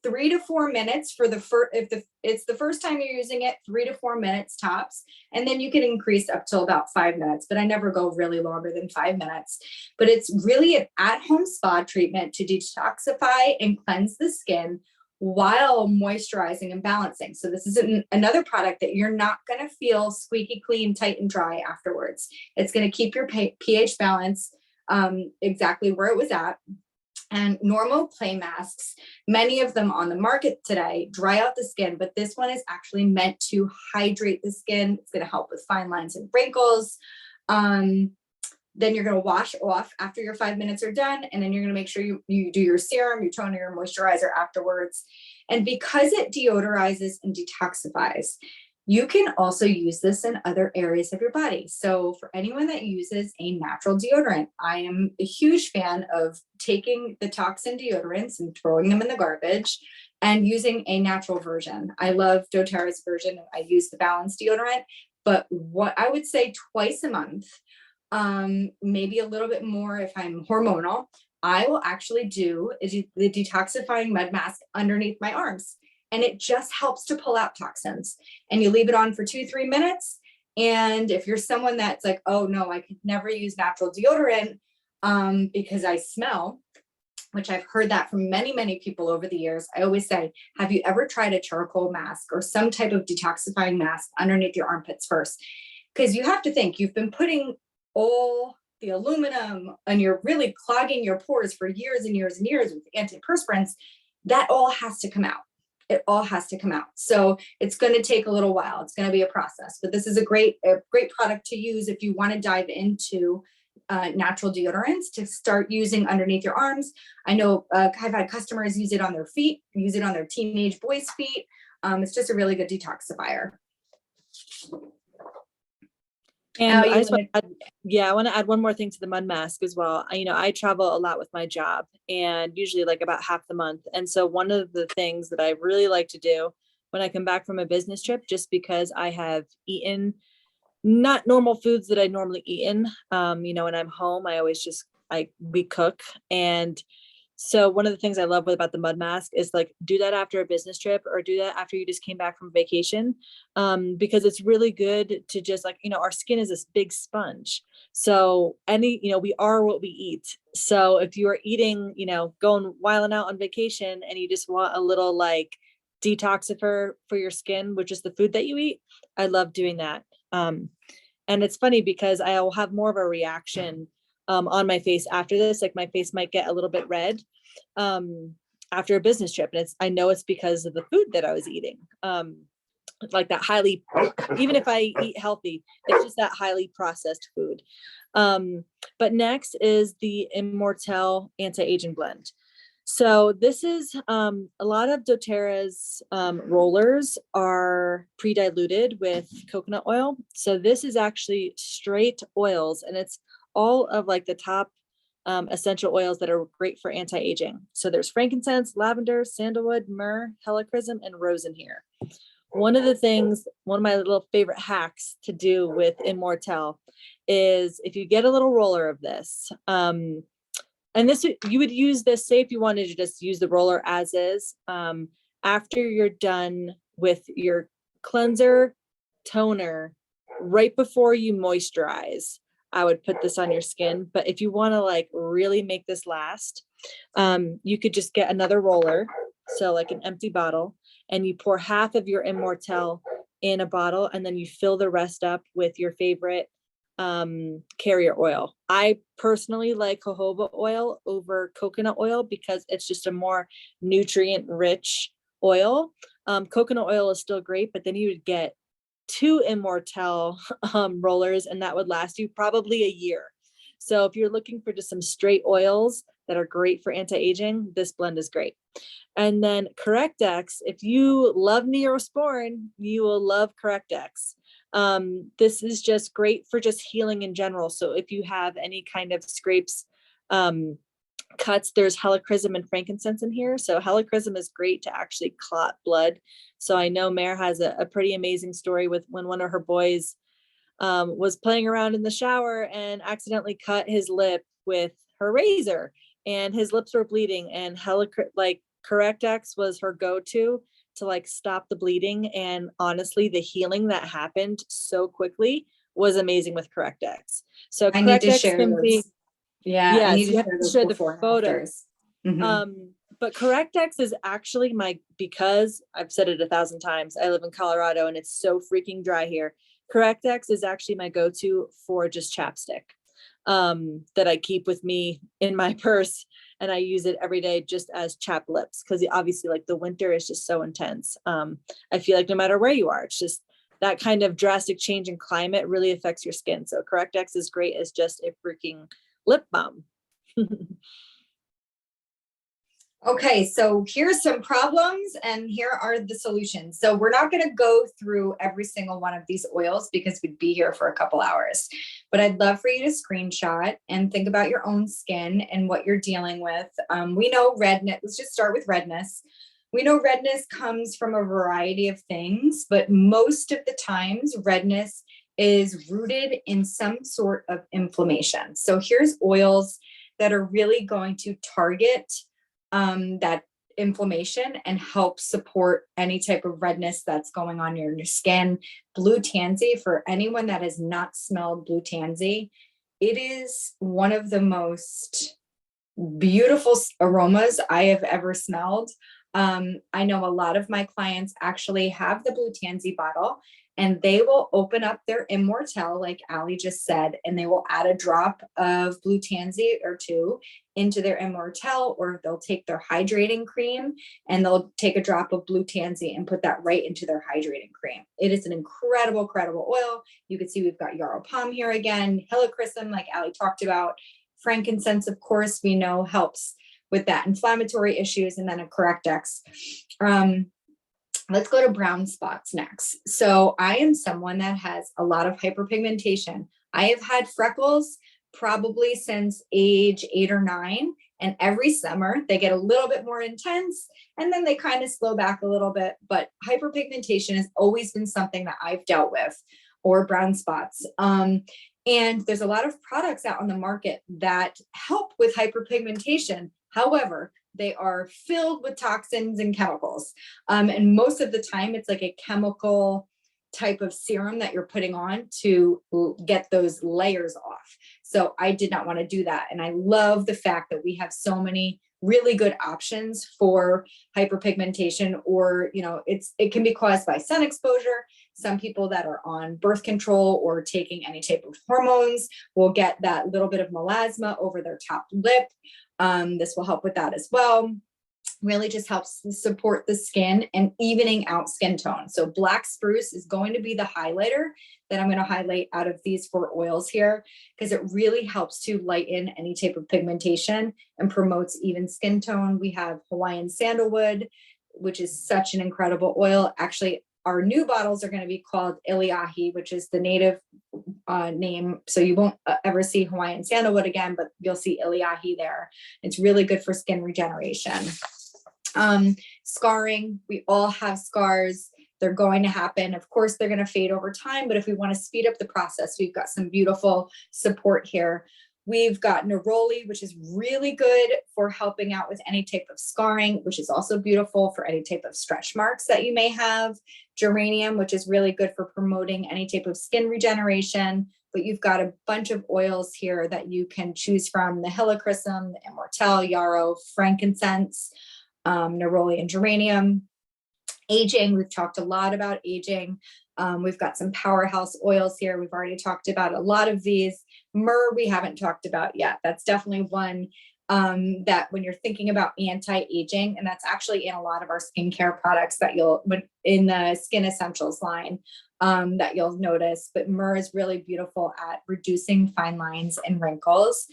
3 to 4 minutes for the first, if it's the first time you're using it, 3 to 4 minutes tops. And then you can increase up to about 5 minutes, but I never go really longer than 5 minutes. But it's really an at-home spa treatment to detoxify and cleanse the skin while moisturizing and balancing. So this is another product that you're not going to feel squeaky clean, tight, and dry afterwards. It's going to keep your pH balance exactly where it was at. And normal clay masks, many of them on the market today, dry out the skin, but this one is actually meant to hydrate the skin. It's going to help with fine lines and wrinkles. Then you're going to wash off after your 5 minutes are done. And then you're going to make sure you do your serum, your toner, your moisturizer afterwards. And because it deodorizes and detoxifies, you can also use this in other areas of your body. So for anyone that uses a natural deodorant, I am a huge fan of taking the toxin deodorants and throwing them in the garbage and using a natural version. I love doTERRA's version. I use the balanced deodorant, but what I would say twice a month, maybe a little bit more if I'm hormonal, I will actually do the detoxifying mud mask underneath my arms. And it just helps to pull out toxins. And you leave it on for 2-3 minutes. And if you're someone that's like, oh no, I could never use natural deodorant because I smell, which I've heard that from many, many people over the years. I always say, have you ever tried a charcoal mask or some type of detoxifying mask underneath your armpits first? Because you have to think, you've been putting all the aluminum and you're really clogging your pores for years and years and years with antiperspirants. That all has to come out. It all has to come out. So it's going to take a little while. It's going to be a process, but this is a great product to use if you want to dive into natural deodorants to start using underneath your arms. I know I've had customers use it on their feet, use it on their teenage boys' feet. It's just a really good detoxifier. And I want to add one more thing to the mud mask as well. I travel a lot with my job and usually like about half the month. And so one of the things that I really like to do when I come back from a business trip, just because I have eaten not normal foods that I normally eat in, when I'm home, we cook. And so one of the things I love about the mud mask is like, do that after a business trip or do that after you just came back from vacation. Because it's really good to just our skin is this big sponge. So we are what we eat. So if you are eating, going wilding out on vacation and you just want a little like detoxifier for your skin, which is the food that you eat, I love doing that. And it's funny because I will have more of a reaction on my face after this. Like my face might get a little bit red after a business trip. And I know it's because of the food that I was eating. like that highly, even if I eat healthy, it's just that highly processed food. But next is the Immortelle Anti-Aging Blend. So this is a lot of doTERRA's rollers are pre-diluted with coconut oil. So this is actually straight oils, and it's all of like the top essential oils that are great for anti-aging. So there's frankincense, lavender, sandalwood, myrrh, helichrysum, and rose in here. One of my little favorite hacks to do with Immortelle is if you get a little roller of this, and this, you would use this, say if you wanted to just use the roller as is, after you're done with your cleanser, toner, right before you moisturize, I would put this on your skin. But if you want to like really make this last, you could just get another roller, so like an empty bottle, and you pour half of your Immortelle in a bottle, and then you fill the rest up with your favorite carrier oil. I personally like jojoba oil over coconut oil because it's just a more nutrient rich oil. Coconut oil is still great, but then you would get 2 Immortelle rollers, and that would last you probably a year. So if you're looking for just some straight oils that are great for anti-aging, this blend is great. And then CorrectX, if you love Neosporin, you will love CorrectX. This is just great for just healing in general. So if you have any kind of scrapes, cuts, there's helichrysum and frankincense in here. So helichrysum is great to actually clot blood. So I know Mare has a pretty amazing story with when one of her boys was playing around in the shower and accidentally cut his lip with her razor, and his lips were bleeding, and CorrectX was her go-to to like stop the bleeding. And honestly, the healing that happened so quickly was amazing with CorrectX. So I need to CorrectX share can be, those. Yeah, I need yes, to you have share to those share the before and photos. afters. Mhm. But CorrectX is actually because I've said it 1,000 times, I live in Colorado and it's so freaking dry here. CorrectX is actually my go-to for just chapstick that I keep with me in my purse, and I use it every day just as chapped lips, because obviously like the winter is just so intense. I feel like no matter where you are, it's just that kind of drastic change in climate really affects your skin. So CorrectX is great as just a freaking lip balm. Okay, so here's some problems and here are the solutions. So we're not going to go through every single one of these oils because we'd be here for a couple hours, but I'd love for you to screenshot and think about your own skin and what you're dealing with. We know redness, let's just start with redness. We know redness comes from a variety of things, but most of the times redness is rooted in some sort of inflammation. So here's oils that are really going to target that inflammation and help support any type of redness that's going on in your skin. Blue tansy, for anyone that has not smelled blue tansy, it is one of the most beautiful aromas I have ever smelled. I know a lot of my clients actually have the blue tansy bottle, and they will open up their Immortelle, like Ali just said, and they will add a drop of blue tansy or 2 into their Immortelle, or they'll take their hydrating cream and they'll take a drop of blue tansy and put that right into their hydrating cream. It is an incredible, incredible oil. You can see we've got yarrow palm here again, helichrysum, like Ali talked about. Frankincense, of course, we know helps with that inflammatory issues, and then a CorrectX. Let's go to brown spots next. So I am someone that has a lot of hyperpigmentation. I have had freckles probably since age 8 or 9. And every summer they get a little bit more intense and then they kind of slow back a little bit. But hyperpigmentation has always been something that I've dealt with, or brown spots. And there's a lot of products out on the market that help with hyperpigmentation. However, they are filled with toxins and chemicals. And most of the time it's like a chemical type of serum that you're putting on to get those layers off. So I did not want to do that. And I love the fact that we have so many really good options for hyperpigmentation, or, it can be caused by sun exposure. Some people that are on birth control or taking any type of hormones will get that little bit of melasma over their top lip. This will help with that as well. really just helps support the skin and evening out skin tone. So black spruce is going to be the highlighter that I'm going to highlight out of these 4 oils here, because it really helps to lighten any type of pigmentation and promotes even skin tone. We have Hawaiian sandalwood, which is such an incredible oil. Actually, our new bottles are going to be called Iliahi, which is the native name. So you won't ever see Hawaiian sandalwood again, but you'll see Iliahi there. It's really good for skin regeneration. Scarring, we all have scars. They're going to happen. Of course, they're going to fade over time, but if we want to speed up the process, we've got some beautiful support here. We've got neroli, which is really good for helping out with any type of scarring, which is also beautiful for any type of stretch marks that you may have. Geranium, which is really good for promoting any type of skin regeneration. But you've got a bunch of oils here that you can choose from: the helichrysum, the immortelle, yarrow, frankincense, neroli, and geranium. Aging, we've talked a lot about aging. We've got some powerhouse oils here. We've already talked about a lot of these. Myrrh, we haven't talked about yet. That's definitely one that when you're thinking about anti-aging, and that's actually in a lot of our skincare products that you'll, in the Skin Essentials line, that you'll notice. But myrrh is really beautiful at reducing fine lines and wrinkles.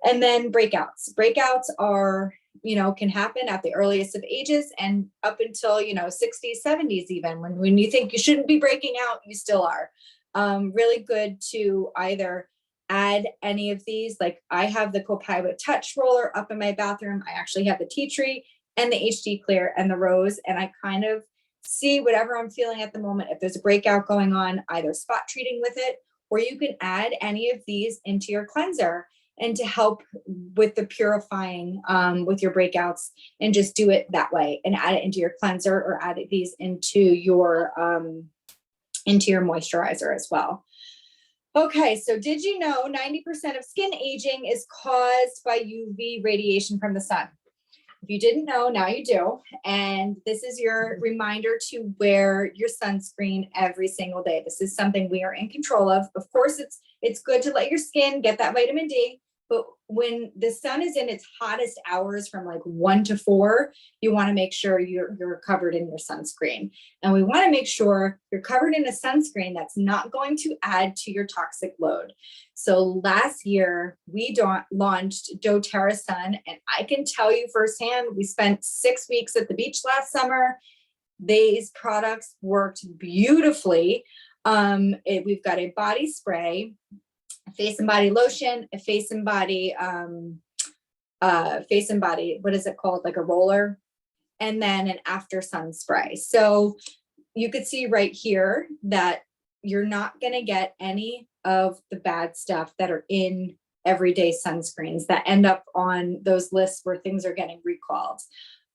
And then breakouts. Breakouts are, can happen at the earliest of ages and up until, 60s, 70s, even when you think you shouldn't be breaking out, you still are. Really good to either add any of these. Like I have the Copaiba Touch Roller up in my bathroom. I actually have the tea tree and the HD Clear and the rose. And I kind of see whatever I'm feeling at the moment. If there's a breakout going on, either spot treating with it, or you can add any of these into your cleanser and to help with the purifying with your breakouts, and just do it that way and add it into your cleanser or add these into your moisturizer as well. Okay, so did you know 90% of skin aging is caused by UV radiation from the sun? If you didn't know, now you do. And this is your reminder to wear your sunscreen every single day. This is something we are in control of. Of course, it's good to let your skin get that vitamin D, but when the sun is in its hottest hours from like 1 to 4, you want to make sure you're covered in your sunscreen. And we want to make sure you're covered in a sunscreen that's not going to add to your toxic load. So last year we launched doTERRA Sun, and I can tell you firsthand, we spent 6 weeks at the beach last summer. These products worked beautifully. We've got a body spray, a face and body lotion, a face and body, what is it called? Like a roller, and then an after sun spray. So you could see right here that you're not going to get any of the bad stuff that are in everyday sunscreens that end up on those lists where things are getting recalled.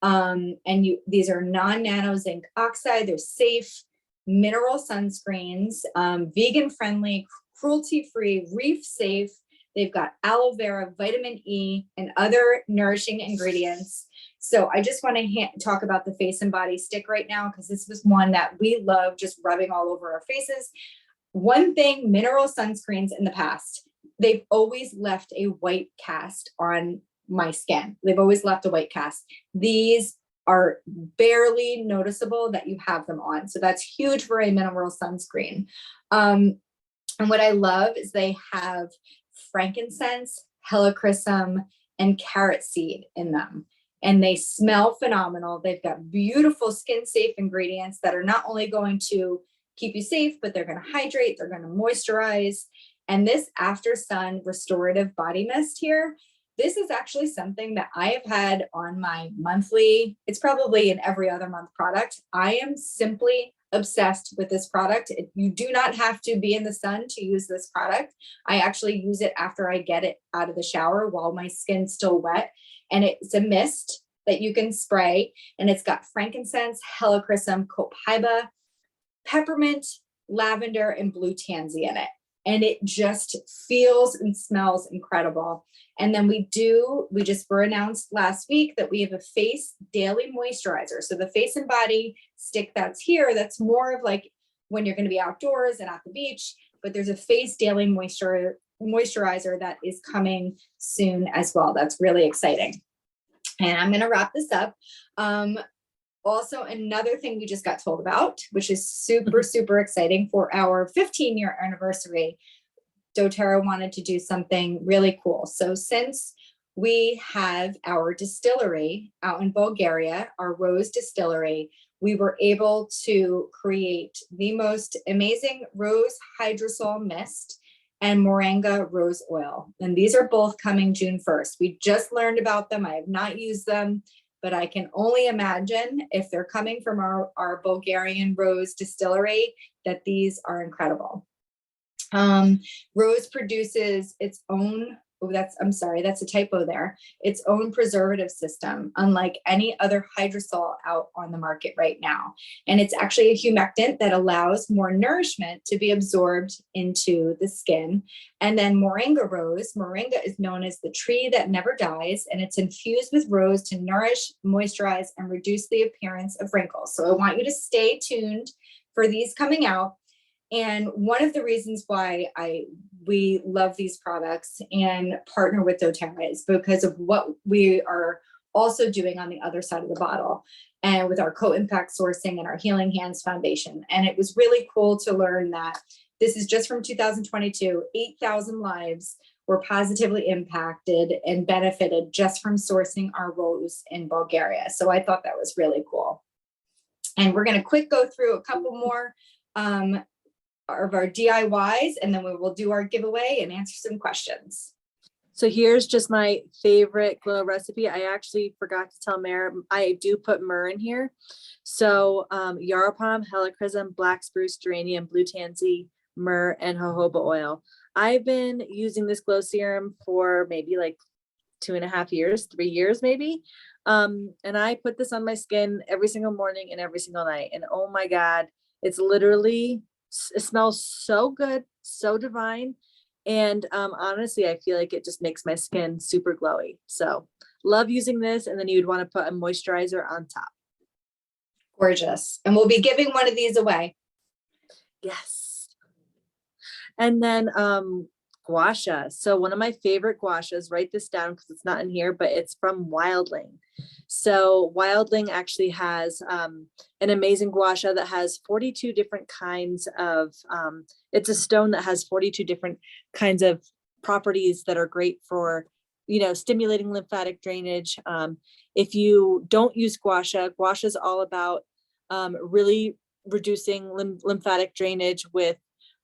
These are non-nano zinc oxide. They're safe mineral sunscreens, vegan friendly, cruelty-free, reef safe. They've got aloe vera, vitamin E, and other nourishing ingredients. So I just want to talk about the face and body stick right now, because this was one that we love just rubbing all over our faces. One thing, mineral sunscreens in the past, they've always left a white cast on my skin. They've always left a white cast. These are barely noticeable that you have them on. So that's huge for a mineral sunscreen. And what I love is they have frankincense, helichrysum, and carrot seed in them. And they smell phenomenal. They've got beautiful skin safe ingredients that are not only going to keep you safe, but they're going to hydrate, they're going to moisturize. And this after sun restorative body mist here, this is actually something that I have had on my monthly, it's probably an every other month product. I am simply obsessed with this product. You do not have to be in the sun to use this product. I actually use it after I get it out of the shower while my skin's still wet. And it's a mist that you can spray. And it's got frankincense, helichrysum, copaiba, peppermint, lavender, and blue tansy in it. And it just feels and smells incredible. And then we just were announced last week that we have a face daily moisturizer. So the face and body stick that's here, that's more of like when you're going to be outdoors and at the beach, but there's a face daily moisturizer that is coming soon as well. That's really exciting. And I'm going to wrap this up. Also, another thing we just got told about, which is super, super exciting, for our 15-year anniversary, doTERRA wanted to do something really cool. So since we have our distillery out in Bulgaria, our rose distillery, we were able to create the most amazing rose hydrosol mist and moringa rose oil. And these are both coming June 1st. We just learned about them. I have not used them, but I can only imagine, if they're coming from our Bulgarian rose distillery, that these are incredible. Rose produces its own, I'm sorry, that's a typo there, its own preservative system, unlike any other hydrosol out on the market right now. And it's actually a humectant that allows more nourishment to be absorbed into the skin. And then moringa rose, moringa is known as the tree that never dies, and it's infused with rose to nourish, moisturize, and reduce the appearance of wrinkles. So I want you to stay tuned for these coming out. And one of the reasons why we love these products and partner with doTERRA is because of what we are also doing on the other side of the bottle, and with our co-impact sourcing and our Healing Hands Foundation. And it was really cool to learn that this is just from 2022, 8,000 lives were positively impacted and benefited just from sourcing our rose in Bulgaria. So I thought that was really cool. And we're going to go through a couple more of our DIYs, and then we will do our giveaway and answer some questions. So here's just my favorite glow recipe. I actually forgot to tell Mare, I do put myrrh in here. So yarrow palm, helichrysum, black spruce, geranium, blue tansy, myrrh, and jojoba oil. I've been using this glow serum for maybe like 2.5 years, 3 years maybe. And I put this on my skin every single morning and every single night. And oh my God, it's literally, it smells so good, so divine. And honestly, I feel like it just makes my skin super glowy. So love using this. And then you'd want to put a moisturizer on top. Gorgeous. And we'll be giving one of these away. Yes. And then gua sha. So one of my favorite gua shas, write this down because it's not in here, but it's from Wildling. So Wildling actually has an amazing gua sha that has 42 different kinds of, it's a stone that has 42 different kinds of properties that are great for, stimulating lymphatic drainage. If you don't use gua sha is all about really reducing lymphatic drainage with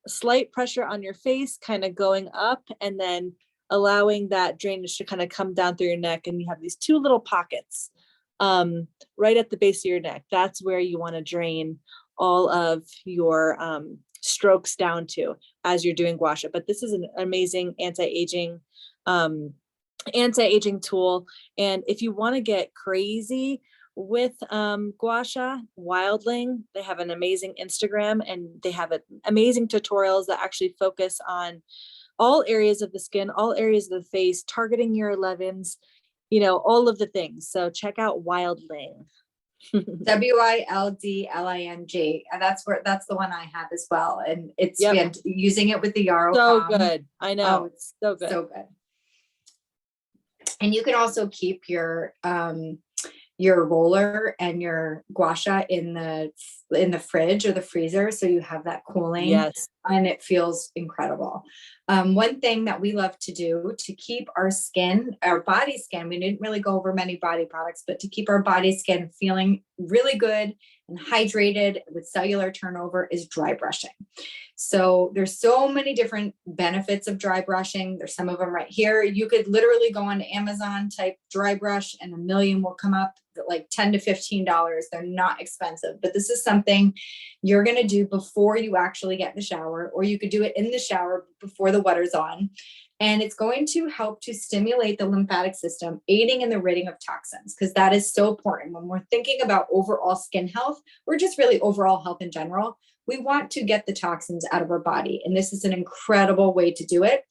slight pressure on your face, kind of going up, and then allowing that drainage to kind of come down through your neck. And you have these two little pockets right at the base of your neck. That's where you want to drain all of your strokes down to as you're doing gua sha. But this is an amazing anti-aging tool. And if you want to get crazy with gua sha, Wildling, they have an amazing Instagram, and they have amazing tutorials that actually focus on all areas of the skin, all areas of the face, targeting your 11s, all of the things. So check out Wildling. Wildling. And that's the one I have as well. And it's using it with the yarrow palm. Good. I know. Oh, it's so good. So good. And you can also keep your roller and your gua sha in the fridge or the freezer, so you have that cooling. Yes. And it feels incredible. One thing that we love to do to keep our body skin, we didn't really go over many body products, but to keep our body skin feeling really good and hydrated with cellular turnover, is dry brushing. So there's so many different benefits of dry brushing. There's some of them right here. You could literally go on Amazon, type dry brush, and a million will come up, like $10 to $15. They're not expensive, but this is something you're going to do before you actually get in the shower, or you could do it in the shower before the water's on. And it's going to help to stimulate the lymphatic system, aiding in the ridding of toxins, because that is so important. When we're thinking about overall skin health, or just really overall health in general, we want to get the toxins out of our body. And this is an incredible way to do it.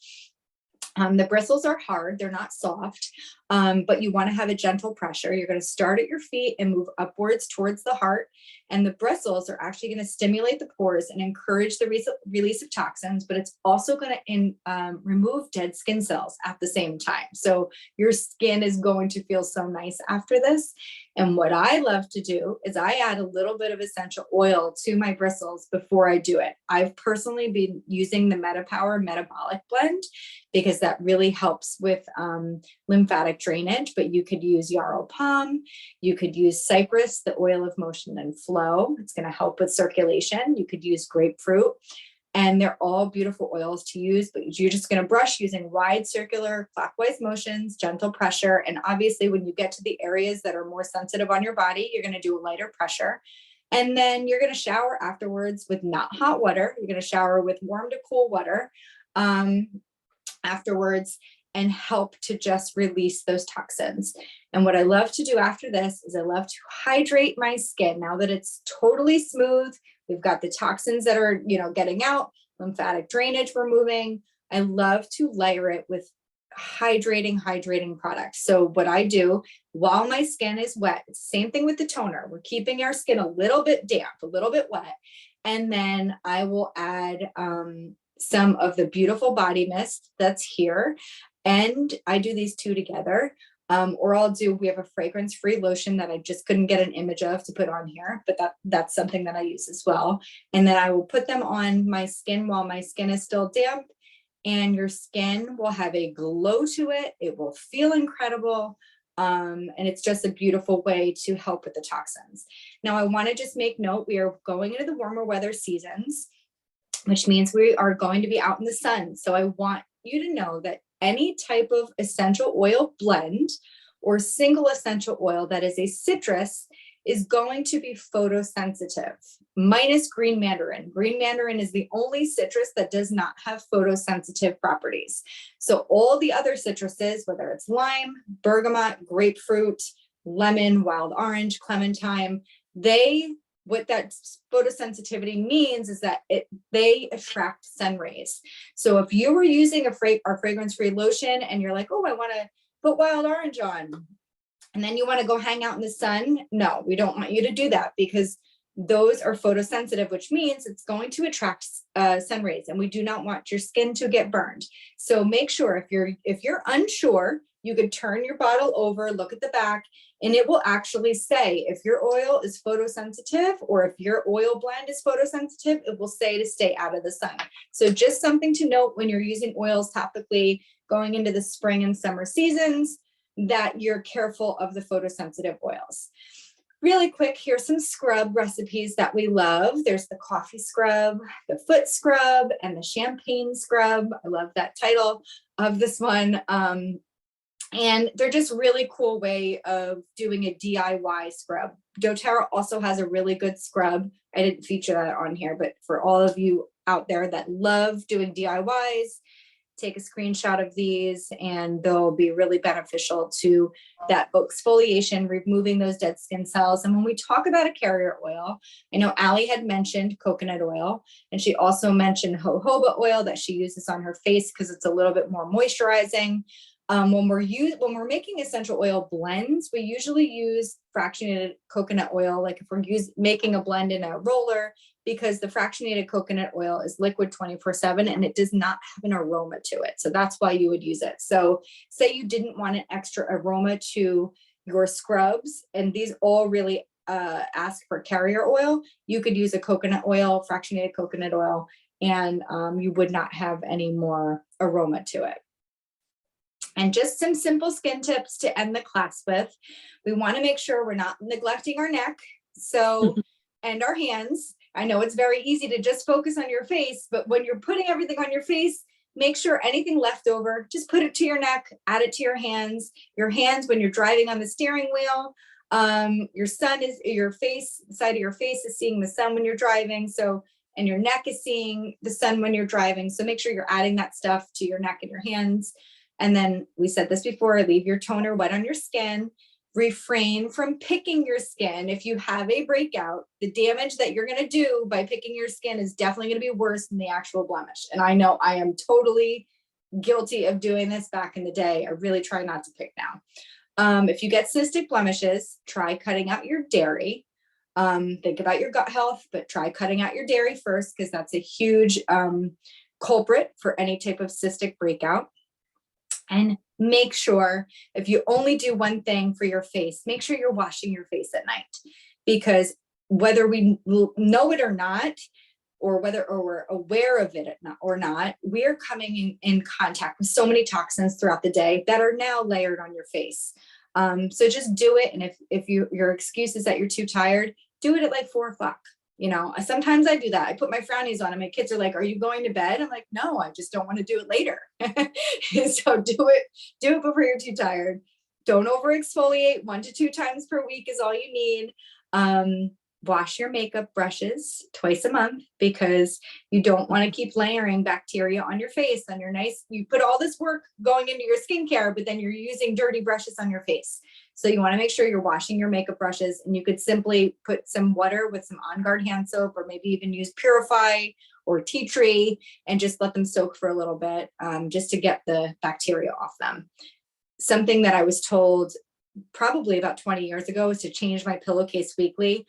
The bristles are hard, they're not soft. But you want to have a gentle pressure. You're going to start at your feet and move upwards towards the heart. And the bristles are actually going to stimulate the pores and encourage the release of toxins, but it's also going to remove dead skin cells at the same time. So your skin is going to feel so nice after this. And what I love to do is I add a little bit of essential oil to my bristles before I do it. I've personally been using the MetaPower Metabolic Blend because that really helps with lymphatic drainage, but you could use yarrow palm, you could use cypress, the oil of motion and flow. It's going to help with circulation. You could use grapefruit, and they're all beautiful oils to use, but you're just going to brush using wide circular clockwise motions, gentle pressure. And obviously when you get to the areas that are more sensitive on your body, you're going to do a lighter pressure. And then you're going to shower afterwards with not hot water. You're going to shower with warm to cool water afterwards, and help to just release those toxins. And what I love to do after this is I love to hydrate my skin. Now that it's totally smooth, we've got the toxins that are, getting out, lymphatic drainage removing. I love to layer it with hydrating products. So what I do while my skin is wet, it's the same thing with the toner. We're keeping our skin a little bit damp, a little bit wet. And then I will add some of the beautiful body mist that's here. And I do these two together. Or we have a fragrance-free lotion that I just couldn't get an image of to put on here, but that's something that I use as well. And then I will put them on my skin while my skin is still damp, and your skin will have a glow to it. It will feel incredible. And it's just a beautiful way to help with the toxins. Now, I want to just make note, we are going into the warmer weather seasons, which means we are going to be out in the sun. So I want you to know that any type of essential oil blend or single essential oil that is a citrus is going to be photosensitive, minus green mandarin. Green mandarin is the only citrus that does not have photosensitive properties. So all the other citruses, whether it's lime, bergamot, grapefruit, lemon, wild orange, clementine, what that photosensitivity means is that they attract sun rays. So if you were using our fragrance-free lotion and you're like, oh, I want to put wild orange on, and then you want to go hang out in the sun, no, we don't want you to do that, because those are photosensitive, which means it's going to attract sun rays, and we do not want your skin to get burned. So make sure if you're unsure, you could turn your bottle over, look at the back, and it will actually say if your oil is photosensitive or if your oil blend is photosensitive, it will say to stay out of the sun. So just something to note when you're using oils topically going into the spring and summer seasons, that you're careful of the photosensitive oils. Really quick, here's some scrub recipes that we love. There's the coffee scrub, the foot scrub, and the champagne scrub. I love that title of this one. And they're just really cool way of doing a DIY scrub. doTERRA also has a really good scrub. I didn't feature that on here, but for all of you out there that love doing DIYs, take a screenshot of these and they'll be really beneficial to that exfoliation, removing those dead skin cells. And when we talk about a carrier oil, I know Ali had mentioned coconut oil, and she also mentioned jojoba oil that she uses on her face because it's a little bit more moisturizing. When we're making essential oil blends, we usually use fractionated coconut oil, like if we're making a blend in a roller, because the fractionated coconut oil is liquid 24/7 and it does not have an aroma to it. So that's why you would use it. So say you didn't want an extra aroma to your scrubs, and these all really ask for carrier oil, you could use a coconut oil, fractionated coconut oil, and you would not have any more aroma to it. And just some simple skin tips to end the class with. We want to make sure we're not neglecting our neck, and our hands. I know it's very easy to just focus on your face, but when you're putting everything on your face, make sure anything left over, just put it to your neck, add it to your hands. Your hands when you're driving on the steering wheel, your side of your face is seeing the sun when you're driving. And your neck is seeing the sun when you're driving. So make sure you're adding that stuff to your neck and your hands. And then we said this before, leave your toner wet on your skin. Refrain from picking your skin. If you have a breakout, the damage that you're going to do by picking your skin is definitely going to be worse than the actual blemish. And I know I am totally guilty of doing this back in the day. I really try not to pick now. If you get cystic blemishes, try cutting out your dairy. Think about your gut health, but try cutting out your dairy first, because that's a huge culprit for any type of cystic breakout. And make sure, if you only do one thing for your face, make sure you're washing your face at night, because whether we know it or not, or we're aware of it or not, we are coming in contact with so many toxins throughout the day that are now layered on your face. So just do it. And if your excuse is that you're too tired, do it at like 4 o'clock. You know, sometimes I do that. I put my frownies on and my kids are like, are you going to bed? I'm like, no, I just don't want to do it later. So do it before you're too tired. Don't over exfoliate. 1 to 2 times per week is all you need. Wash your makeup brushes twice a month, because you don't want to keep layering bacteria on your face, on your you put all this work going into your skincare, but then you're using dirty brushes on your face. So you want to make sure you're washing your makeup brushes, and you could simply put some water with some On Guard hand soap, or maybe even use Purify or tea tree and just let them soak for a little bit, just to get the bacteria off them. Something that I was told probably about 20 years ago is to change my pillowcase weekly,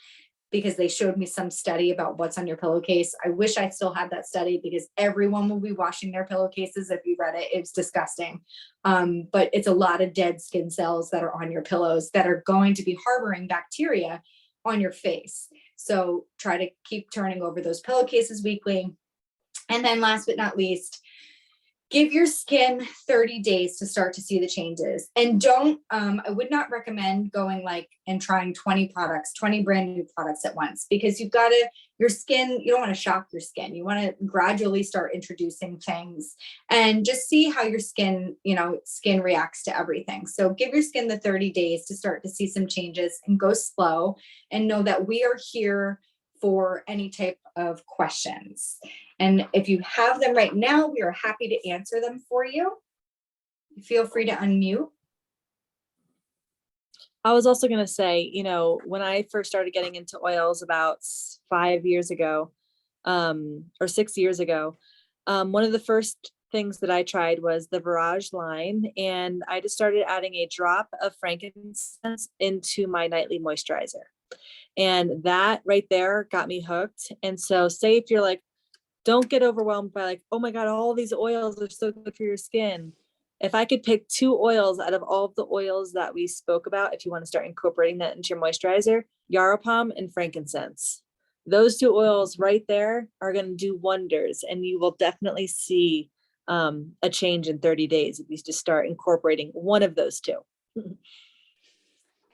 because they showed me some study about what's on your pillowcase. I wish I still had that study, because everyone will be washing their pillowcases. If you read it, it's disgusting. But it's a lot of dead skin cells that are on your pillows that are going to be harboring bacteria on your face. So try to keep turning over those pillowcases weekly. And then last but not least, give your skin 30 days to start to see the changes. And I would not recommend going and trying 20 brand new products at once, because your skin, you don't want to shock your skin. You want to gradually start introducing things and just see how your skin reacts to everything. So give your skin the 30 days to start to see some changes, and go slow, and know that we are here for any type of questions. And if you have them right now, we are happy to answer them for you. Feel free to unmute. I was also going to say, when I first started getting into oils about 5 years ago, or 6 years ago, one of the first things that I tried was the Virage line, and I just started adding a drop of frankincense into my nightly moisturizer. And that right there got me hooked. And so say if you're like, don't get overwhelmed by oh my God, all these oils are so good for your skin. If I could pick 2 oils out of all of the oils that we spoke about, if you want to start incorporating that into your moisturizer, Yarrow Pom and frankincense. Those 2 oils right there are going to do wonders, and you will definitely see a change in 30 days if you just start incorporating one of those 2.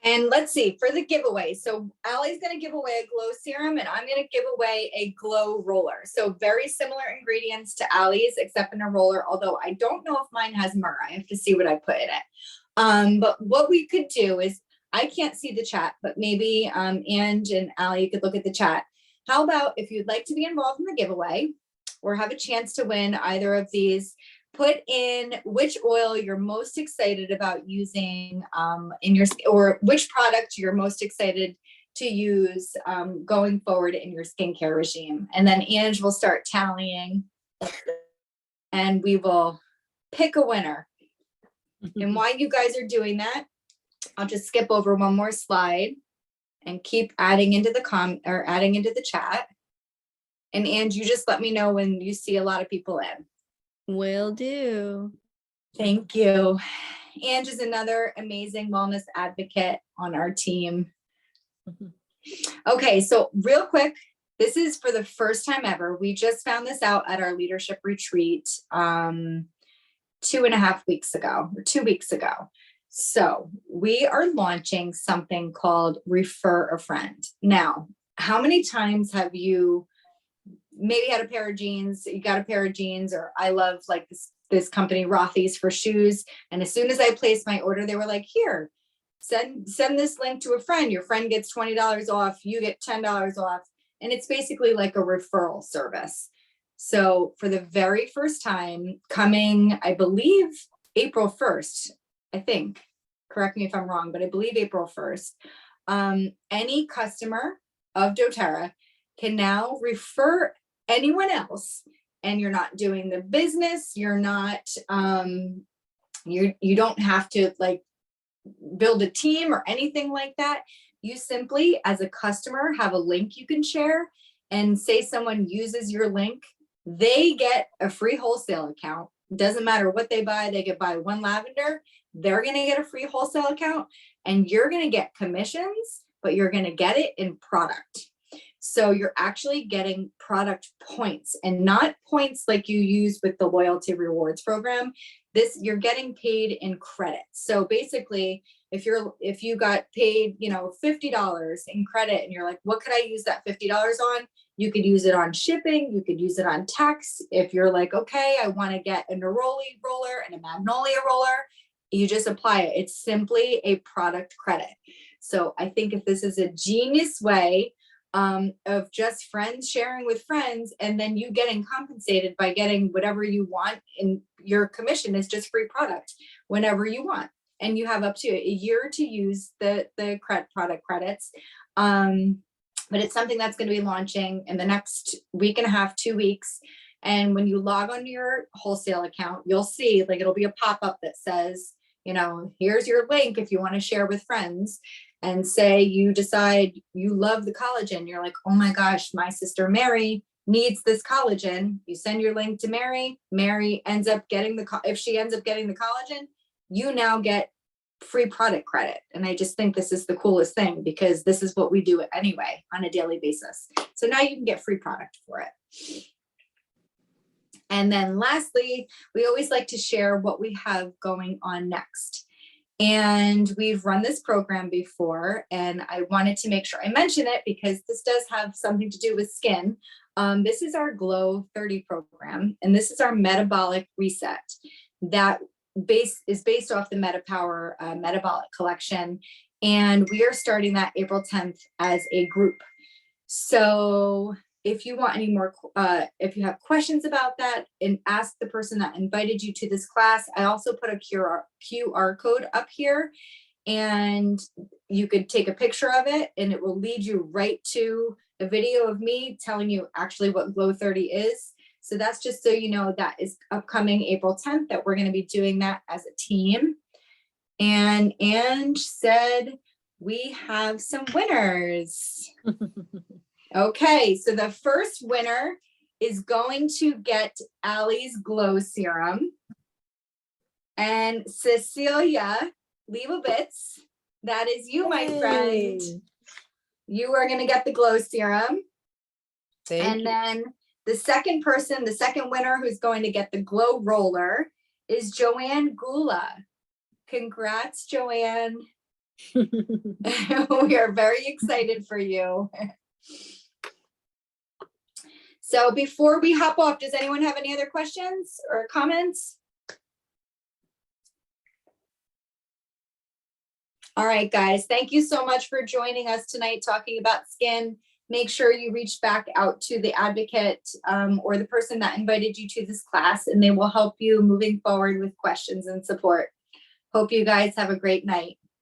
And let's see, for the giveaway. So Allie's going to give away a glow serum, and I'm going to give away a glow roller. So very similar ingredients to Allie's, except in a roller, although I don't know if mine has myrrh. I have to see what I put in it. But what we could do is, I can't see the chat, but maybe Ange and Allie, you could look at the chat. How about if you'd like to be involved in the giveaway or have a chance to win either of these, put in which oil you're most excited about using in your, or which product you're most excited to use going forward in your skincare regime. And then Ange will start tallying, and we will pick a winner. And while you guys are doing that, I'll just skip over one more slide and keep adding into the chat. And Ange, you just let me know when you see a lot of people in. Will do. Thank you. Ange is another amazing wellness advocate on our team. Okay, so real quick, this is for the first time ever. We just found this out at our leadership retreat 2.5 weeks ago, or 2 weeks ago. So we are launching something called Refer a Friend. Now, how many times have you maybe had a pair of jeans, you got a pair of jeans, or I love this company Rothy's for shoes. And as soon as I placed my order, they were like, here, send this link to a friend. Your friend gets $20 off, you get $10 off. And it's basically like a referral service. So for the very first time, coming, I believe April 1st, I think, correct me if I'm wrong, but I believe April 1st, any customer of doTERRA can now refer anyone else, and you're not doing the business, you're not, you don't have to like build a team or anything like that. You simply, as a customer, have a link you can share, and say someone uses your link, they get a free wholesale account. Doesn't matter what they buy, they could buy one lavender, they're gonna get a free wholesale account, and you're gonna get commissions, but you're gonna get it in product. So you're actually getting product points, and not points like you use with the loyalty rewards program. This, you're getting paid in credit. So basically, if you got paid, you know, $50 in credit, and you're like, what could I use that $50 on? You could use it on shipping, you could use it on tax. If you're like, okay, I want to get a neroli roller and a magnolia roller, you just apply it. It's simply a product credit. So I think if this is a genius way of just friends sharing with friends, and then you getting compensated by getting whatever you want, and your commission is just free product whenever you want. And you have up to a year to use the product credits. But it's something that's going to be launching in the next week and a half, 2 weeks. And when you log on to your wholesale account, you'll see, like, it'll be a pop-up that says, you know, here's your link if you want to share with friends. And say you decide you love the collagen. You're like, oh my gosh, my sister Mary needs this collagen. You send your link to Mary. Mary ends up getting if she ends up getting the collagen, you now get free product credit. And I just think this is the coolest thing, because this is what we do anyway on a daily basis. So now you can get free product for it. And then lastly, we always like to share what we have going on next. And we've run this program before, and I wanted to make sure I mention it because this does have something to do with skin. This is our Glow 30 program, and this is our metabolic reset that is based off the MetaPower metabolic collection. And we are starting that April 10th as a group. So if you want any more, if you have questions about that, and ask the person that invited you to this class. I also put a QR code up here, and you could take a picture of it, and it will lead you right to a video of me telling you actually what Glow 30 is. So that's just so you know that is upcoming April 10th, that we're going to be doing that as a team. And Ange said we have some winners. Okay, so the first winner is going to get Ali's Glow Serum. And Cecilia Leibovitz, that is you, my friend. You are going to get the Glow Serum. Thank you. Then the second person, the second winner who's going to get the Glow Roller is Joanne Gula. Congrats, Joanne. We are very excited for you. So before we hop off, does anyone have any other questions or comments? All right, guys, thank you so much for joining us tonight talking about skin. Make sure you reach back out to the advocate or the person that invited you to this class, and they will help you moving forward with questions and support. Hope you guys have a great night.